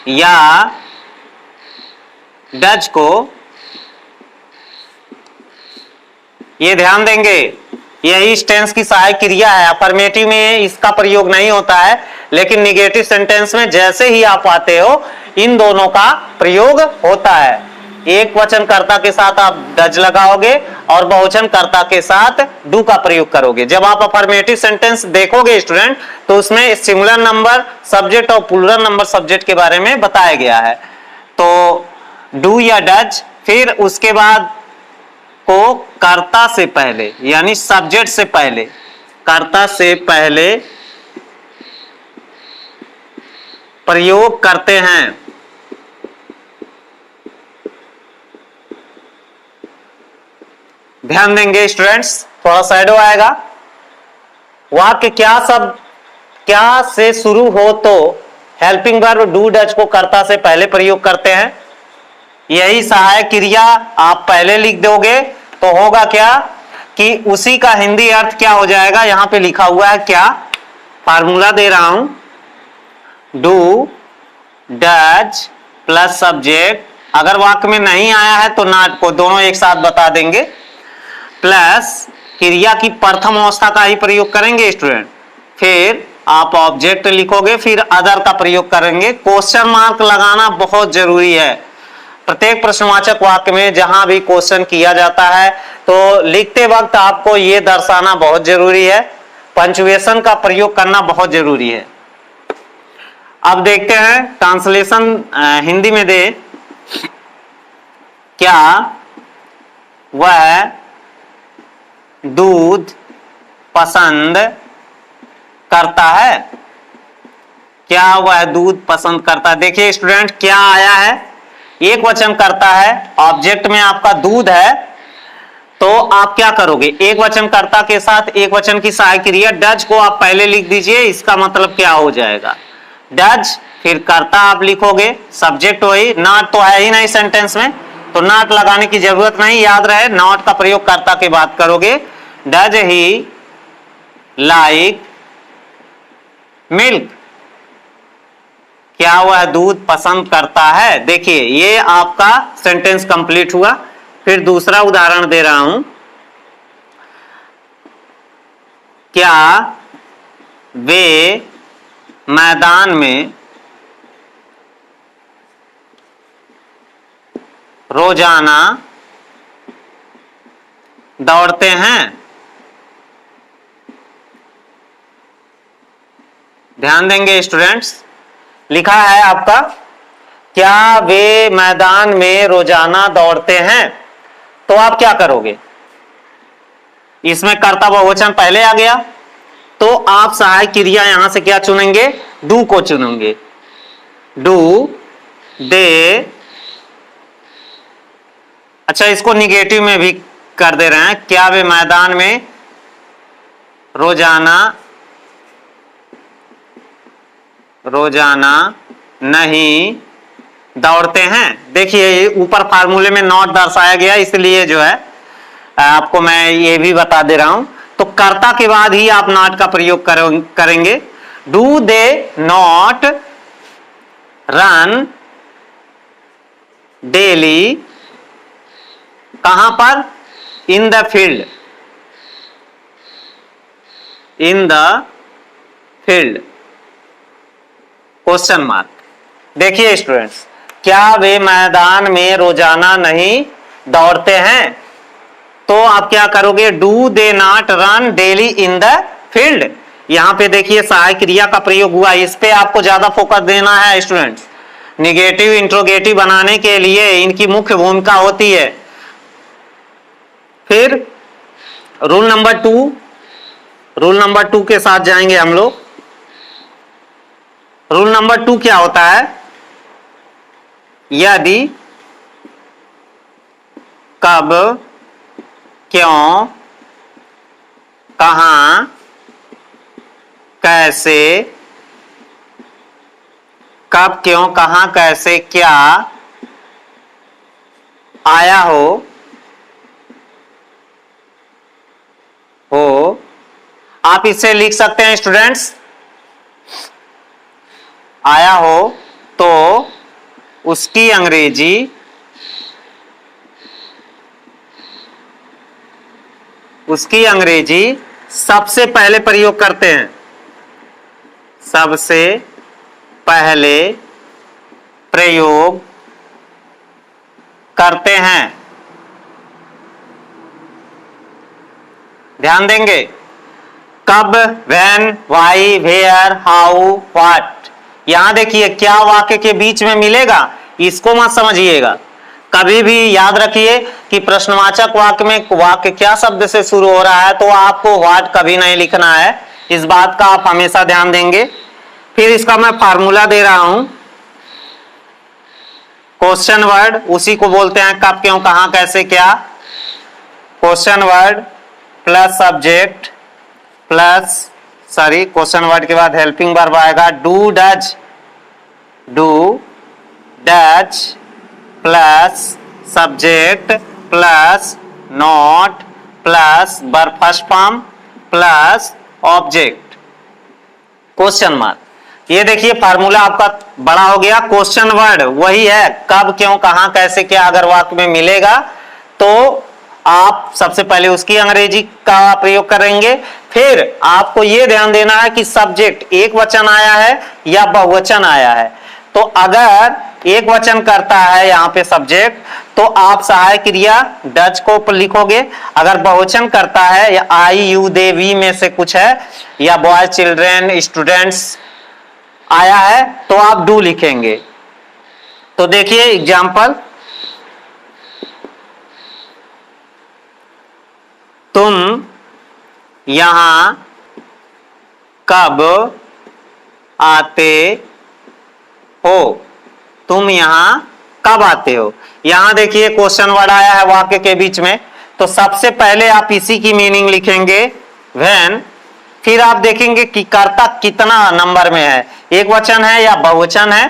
या डज को, ये ध्यान देंगे, यही इस टेंस की सहायक क्रिया है। अफर्मेटिव में इसका प्रयोग नहीं होता है, लेकिन निगेटिव सेंटेंस में जैसे ही आप आते हो इन दोनों का प्रयोग होता है। एक वचन कर्ता के साथ आप डज लगाओगे और बहुवचन कर्ता के साथ डू का प्रयोग करोगे। जब आप अफर्मेटिव सेंटेंस देखोगे स्टूडेंट तो उसमें सिंगुलर नंबर सब्जेक्ट और प्लूरल नंबर सब्जेक्ट के बारे में बताया गया है। तो डू या डज, फिर उसके बाद को कर्ता से पहले यानी सब्जेक्ट से पहले, कर्ता से पहले प्रयोग करते हैं। ध्यान देंगे स्टूडेंट्स, थोड़ा शैडो आएगा। वाक्य क्या से शुरू हो तो हेल्पिंग वर्ब डू डज को कर्ता से पहले प्रयोग करते हैं। यही सहायक क्रिया आप पहले लिख दोगे तो होगा क्या कि उसी का हिंदी अर्थ क्या हो जाएगा, यहां पे लिखा हुआ है क्या, फार्मूला दे रहा हूं, डू डज प्लस सब्जेक्ट, अगर वाक्य में नहीं आया है तो नॉट को दोनों एक साथ बता देंगे, प्लस क्रिया की प्रथम अवस्था का ही प्रयोग करेंगे स्टूडेंट, फिर आप ऑब्जेक्ट लिखोगे, फिर अदर का प्रयोग करेंगे। क्वेश्चन मार्क लगाना बहुत जरूरी है। प्रत्येक प्रश्नवाचक वाक्य में जहां भी क्वेश्चन किया जाता है तो लिखते वक्त आपको यह दर्शाना बहुत जरूरी है, पंक्चुएशन का प्रयोग करना बहुत जरूरी है। अब देखते हैं ट्रांसलेशन हिंदी में दे। क्या वह दूध पसंद करता है? क्या वह दूध पसंद करता है? देखिए स्टूडेंट, क्या आया है? एक वचन करता है, ऑब्जेक्ट में आपका दूध है, तो आप क्या करोगे? एक वचन कर्ता के साथ एक वचन की सहायक क्रिया डज को आप पहले लिख दीजिए। इसका मतलब क्या हो जाएगा? डज, फिर कर्ता आप लिखोगे, सब्जेक्ट वही, नॉट तो है ही नहीं सेंटेंस में, तो नॉट लगाने की जरूरत नहीं। याद रहे, नॉट का प्रयोग कर्ता की बात करोगे। Does he like milk? क्या वह दूध पसंद करता है? देखिए ये आपका सेंटेंस कंप्लीट हुआ। फिर दूसरा उदाहरण दे रहा हूं। क्या वे मैदान में रोजाना दौड़ते हैं? ध्यान देंगे स्टूडेंट्स, लिखा है आपका क्या वे मैदान में रोजाना दौड़ते हैं, तो आप क्या करोगे? इसमें कर्ता बहुवचन पहले आ गया, तो आप सहायक क्रिया यहां से क्या चुनेंगे? डू को चुनेंगे। डू दे, अच्छा इसको निगेटिव में भी कर दे रहे हैं। क्या वे मैदान में रोजाना नहीं दौड़ते हैं? देखिए ऊपर फार्मूले में नॉट दर्शाया गया, इसलिए जो है आपको मैं ये भी बता दे रहा हूं। तो कर्ता के बाद ही आप नॉट का प्रयोग करेंगे। Do they not run daily? कहां पर? In the field. In the field question mark. देखिए स्टूडेंट्स, क्या वे मैदान में रोजाना नहीं दौड़ते हैं, तो आप क्या करोगे? Do they not run daily in the field. यहां पे देखिए सहायक क्रिया का प्रयोग हुआ, इस पे आपको ज्यादा फोकस देना है स्टूडेंट्स। निगेटिव इंट्रोगेटिव बनाने के लिए इनकी मुख्य भूमिका होती है। फिर रूल नंबर टू के साथ जाएंगे हम लोग। रूल नंबर 2 क्या होता है? यदि, कब, क्यों, कहां, कैसे, कब, क्यों, कहां, कैसे, क्या आया हो आप इसे लिख सकते हैं स्टूडेंट्स। आया हो तो उसकी अंग्रेजी सबसे पहले प्रयोग करते हैं। सबसे पहले प्रयोग करते हैं। ध्यान देंगे, कब, when, why, where, how, what. यहां देखिए क्या वाक्य के बीच में मिलेगा, इसको मत समझिएगा। कभी भी याद रखिए कि प्रश्नवाचक वाक्य में वाक्य क्या शब्द से शुरू हो रहा है, तो आपको व्हाट कभी नहीं लिखना है। इस बात का आप हमेशा ध्यान देंगे। फिर इसका मैं फार्मूला दे रहा हूं। क्वेश्चन वर्ड, उसी को बोलते हैं कब, क्यों, कहां, कैसे, क्या। Question word plus subject plus question word के बाद हेल्पिंग वर्ब आएगा। Do does plus subject plus not plus verb first form plus object question mark. ये देखिए फार्मूला आपका बड़ा हो गया। क्वेश्चन वर्ड वही है, कब, क्यों, कहां, कैसे, क्या अगर वाक्य में मिलेगा तो आप सबसे पहले उसकी अंग्रेजी का प्रयोग करेंगे, फिर आपको यह ध्यान देना है कि सब्जेक्ट एक वचन आया है या बहुवचन आया है। तो अगर एक वचन करता है यहां पे सब्जेक्ट, तो आप सहायक क्रिया डज को लिखोगे। अगर बहुवचन करता है या आई यू दे वी में से कुछ है, या बॉय चिल्ड्रेन स्टूडेंट्स आया है, तो आप डू लिखेंगे। तो देखिए एग्जाम्पल, तुम यहां कब आते हो, तुम यहां कब आते हो। यहां देखिए क्वेश्चन वर्ड आया है वाक्य के बीच में, तो सबसे पहले आप इसी की मीनिंग लिखेंगे व्हेन। फिर आप देखेंगे कि कर्ता कितना नंबर में है, एक वचन है या बहुवचन है।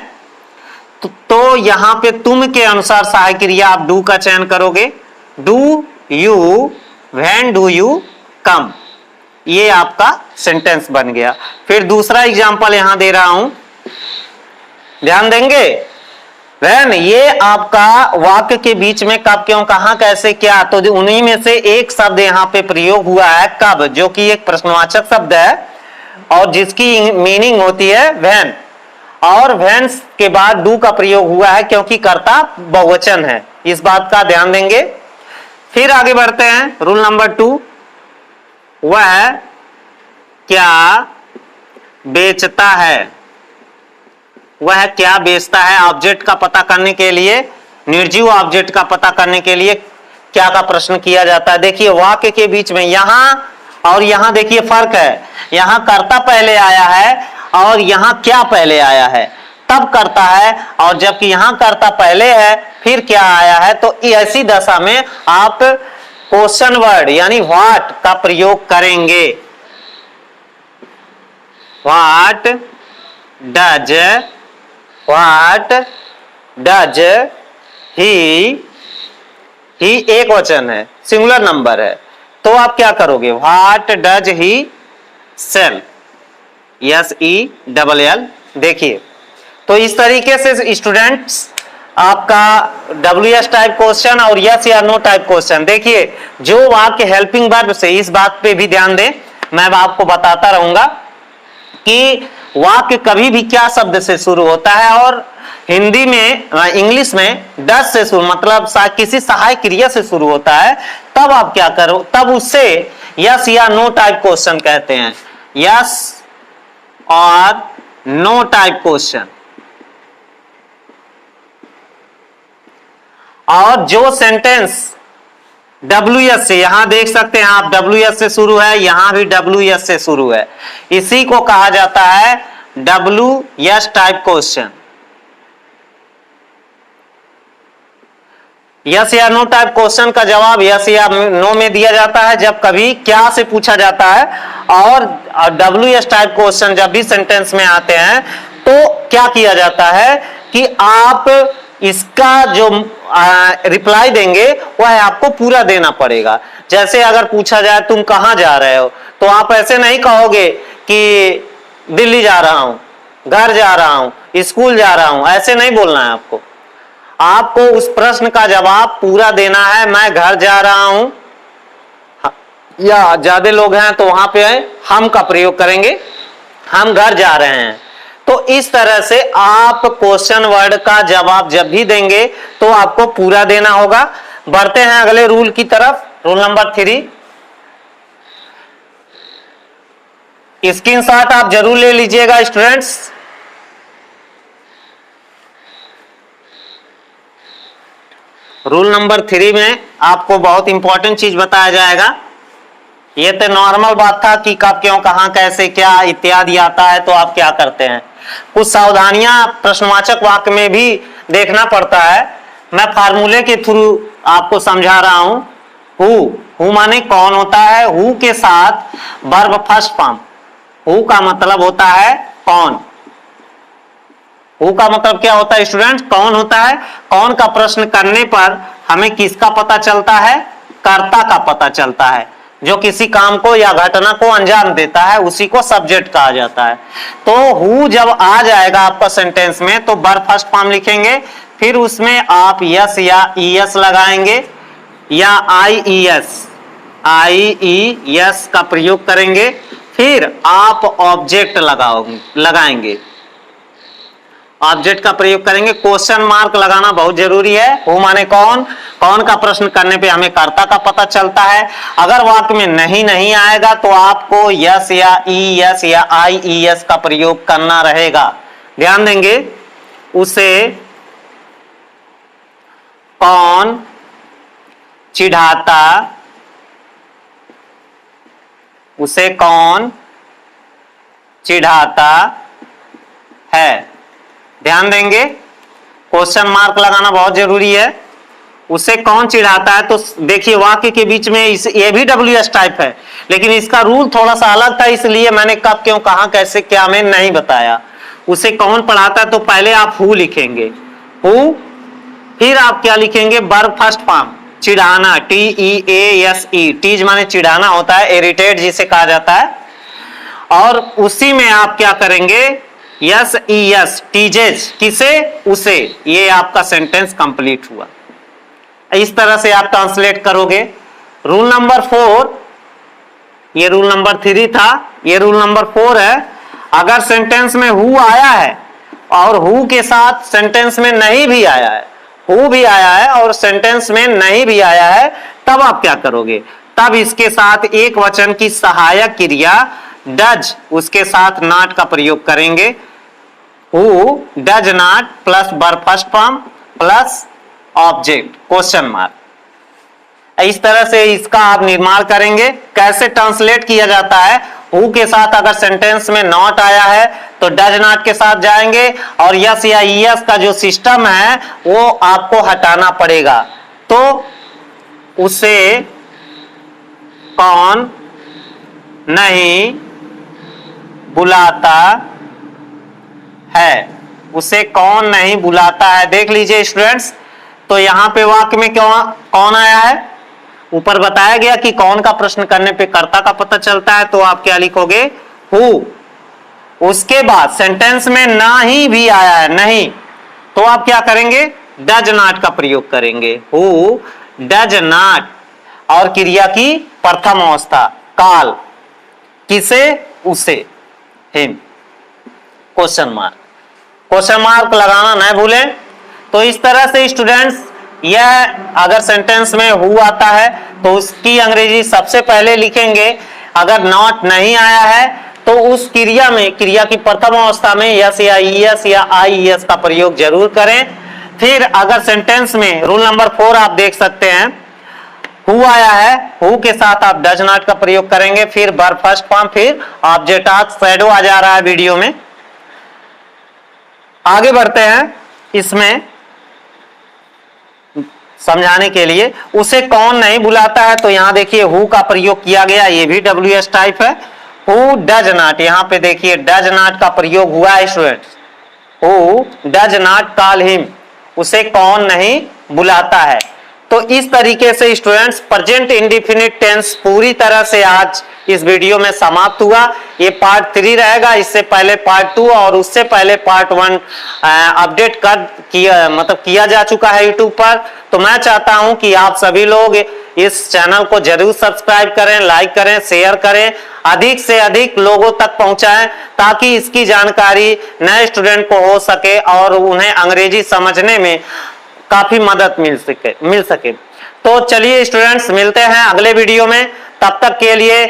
तो यहां पे तुम के अनुसार सहायक क्रिया आप डू का चयन करोगे। Do you, when do you come, ये आपका सेंटेंस बन गया। फिर दूसरा एग्जांपल यहां दे रहा हूं, ध्यान देंगे। व्हेन ये आपका वाक्य के बीच में कब, क्यों, कहां, कैसे, क्या, तो उन्हीं में से एक शब्द यहां पे प्रयोग हुआ है कब, जो कि एक प्रश्नवाचक शब्द है और जिसकी मीनिंग होती है व्हेन। और व्हेन के बाद डू का प्रयोग हुआ है क्योंकि कर्ता बहुवचन है, इस बात का ध्यान देंगे। फिर आगे बढ़ते हैं, रूल नंबर 2, वह क्या बेचता है। वह क्या बेचता है, ऑब्जेक्ट का पता करने के लिए, निर्जीव ऑब्जेक्ट का पता करने के लिए क्या का प्रश्न किया जाता है। देखिए वाक्य के बीच में यहां और यहां देखिए फर्क है, यहां कर्ता पहले आया है और यहां क्या पहले आया है, तब करता है, और जबकि यहां कर्ता पहले है फिर क्या आया है। तो ऐसी दशा में आप क्वेश्चन वर्ड यानी व्हाट का प्रयोग करेंगे। व्हाट डज ही एक वचन है, सिंगुलर नंबर है, तो आप क्या करोगे, what does he sell, SELL। देखिए तो इस तरीके से स्टूडेंट्स आपका WS टाइप क्वेश्चन और यस या नो टाइप क्वेश्चन, देखिए जो वाक्य हेल्पिंग वर्ब से, इस बात पे भी ध्यान दें, मैं आपको बताता रहूंगा कि वाक्य कभी भी क्या शब्द से शुरू होता है, और हिंदी में, इंग्लिश में डज से शुरू, मतलब किसी सहायक क्रिया से शुरू होता है, तब आप क्या करो, तब उससे यस या नो टाइप क्वेश्चन कहते हैं, यस और नो टाइप क्वेश्चन। और जो सेंटेंस WS से, यहां देख सकते हैं आप WS से शुरू है, यहां भी WS से शुरू है, इसी को कहा जाता है WS टाइप क्वेश्चन। यस या नो टाइप क्वेश्चन का जवाब यस या नो में दिया जाता है जब कभी क्या से पूछा जाता है, और WS टाइप क्वेश्चन जब भी सेंटेंस में आते हैं तो क्या किया जाता है कि आप इसका जो रिप्लाई देंगे वह आपको पूरा देना पड़ेगा। जैसे अगर पूछा जाए तुम कहां जा रहे हो, तो आप ऐसे नहीं कहोगे कि दिल्ली जा रहा हूं, घर जा रहा हूं, स्कूल जा रहा हूं, ऐसे नहीं बोलना है आपको। आपको उस प्रश्न का जवाब पूरा देना है। मैं घर जा रहा हूं, या ज्यादा लोग हैं तो वहां पे हम का प्रयोग करेंगे, हम घर जा रहे हैं। तो इस तरह से आप क्वेश्चन वर्ड का जवाब जब भी देंगे तो आपको पूरा देना होगा। बढ़ते हैं अगले रूल की तरफ, रूल नंबर 3। स्क्रीनशॉट आप जरूर ले लीजिएगा स्टूडेंट्स। रूल नंबर 3 में आपको बहुत इंपॉर्टेंट चीज बताया जाएगा। ये तो नॉर्मल बात था कि कब, क्यों, कहां, कैसे, क्या इत्यादि आता है तो आप क्या करते हैं, कुछ सावधानियां प्रश्नवाचक वाक्य में भी देखना पड़ता है। मैं फार्मूले के थ्रू आपको समझा रहा हूं। हु माने कौन होता है, हु के साथ वर्ब फर्स्ट फॉर्म, हु का मतलब होता है कौन। हु का मतलब क्या होता है स्टूडेंट, कौन होता है। कौन का प्रश्न करने पर हमें किसका पता चलता है, कर्ता का पता चलता है, जो किसी काम को या घटना को अंजाम देता है, उसी को सब्जेक्ट कहा जाता है। तो हु जब आ जाएगा आपका सेंटेंस में तो वर्ब फर्स्ट फॉर्म लिखेंगे, फिर उसमें आप यस या ईएस लगाएंगे या IES, IES का प्रयोग करेंगे, फिर आप ऑब्जेक्ट लगाएंगे, ऑब्जेक्ट का प्रयोग करेंगे। क्वेश्चन मार्क लगाना बहुत जरूरी है। हु माने कौन, कौन का प्रश्न करने पे हमें कर्ता का पता चलता है। अगर वाक्य में नहीं आएगा तो आपको यस या ES या IES का प्रयोग करना रहेगा। ध्यान देंगे, उसे कौन चिढ़ाता, उसे कौन चिढ़ाता है। ध्यान देंगे, क्वेश्चन मार्क लगाना बहुत जरूरी है। उसे कौन चिढ़ाता है, तो देखिए वाक्य के बीच में ये भी WS टाइप है, लेकिन इसका रूल थोड़ा सा अलग था, इसलिए मैंने कब क्यों कहा कैसे क्या मैं नहीं बताया। उसे कौन पढ़ाता है तो पहले आप हु लिखेंगे, हु, फिर आप क्या लिखेंगे, वर्ब फर्स्ट फॉर्म चिढ़ाना, TEASE, टीज माने चिढ़ाना होता है, इरिटेट जिसे कहा जाता है, और उसी में आप क्या करेंगे, SES, टीजेज, किसे, उसे। ये आपका सेंटेंस कंप्लीट हुआ। इस तरह से आप ट्रांसलेट करोगे। रूल नंबर 4, ये रूल नंबर 3 था, ये रूल नंबर 4 है। अगर सेंटेंस में हु आया है और हु के साथ सेंटेंस में नहीं भी आया है, हु भी आया है और सेंटेंस में नहीं भी आया है, तब आप क्या करोगे, तब इसके साथ एक वचन की सहायक क्रिया डज, उसके साथ नॉट का प्रयोग करेंगे। Who does not plus verb first form plus object question mark. इस तरह से इसका आप निर्माण करेंगे। कैसे ट्रांसलेट किया जाता है, हु के साथ अगर सेंटेंस में नॉट आया है तो डज नॉट के साथ जाएंगे, और यस या ES का जो सिस्टम है वो आपको हटाना पड़ेगा। तो उसे कौन नहीं बुलाता है, उसे कौन नहीं बुलाता है। देख लीजिए स्टूडेंट्स, तो यहां पे वाक्य में क्यों कौन आया है, ऊपर बताया गया कि कौन का प्रश्न करने पे कर्ता का पता चलता है, तो आप क्या लिखोगे, हु। उसके बाद सेंटेंस में ना ही भी आया है, नहीं, तो आप क्या करेंगे, डज नॉट का प्रयोग करेंगे, हु डज नॉट, और क्रिया की प्रथम अवस्था काल, किसे, उसे, him, question mark. Question mark लगाना न भूलें। तो इस तरह से स्टूडेंट्स, यह अगर सेंटेंस में हु आता है तो उसकी अंग्रेजी सबसे पहले लिखेंगे। अगर नॉट नहीं आया है तो उस क्रिया में, क्रिया की प्रथम अवस्था में यस या ES या IES का प्रयोग जरूर करें। फिर अगर सेंटेंस में रूल नंबर 4 आप देख सकते हैं, हु आया है, हु के साथ आप डज नॉट का प्रयोग करेंगे, फिर वर्ब फर्स्ट फॉर्म, फिर ऑब्जेक्ट। आज शैडो आ जा रहा है वीडियो में। आगे बढ़ते हैं इसमें समझाने के लिए। उसे कौन नहीं बुलाता है, तो यहां देखिए हु का प्रयोग किया गया, ये भी WS टाइप है। हु डज नॉट, यहां पे देखिए डज नॉट का प्रयोग हुआ है students, who does not call him, उसे कौन नहीं बुलाता है। तो इस तरीके से स्टूडेंट्स प्रेजेंट इंडेफिनिट टेंस पूरी तरह से आज इस वीडियो में समाप्त हुआ। ये पार्ट 3 रहेगा, इससे पहले पार्ट 2 और उससे पहले पार्ट 1 अपडेट किया जा चुका है यूट्यूब पर। तो मैं चाहता हूं कि आप सभी लोग इस चैनल को जरूर सब्सक्राइब करें, लाइक करें, शेयर करें, अधिक से अधिक लोगों तक पहुंचाएं, ताकि इसकी जानकारी नए स्टूडेंट को हो सके और उन्हें अंग्रेजी समझने में काफी मदद मिल सके। तो चलिए स्टूडेंट्स, मिलते हैं अगले वीडियो में, तब तक के लिए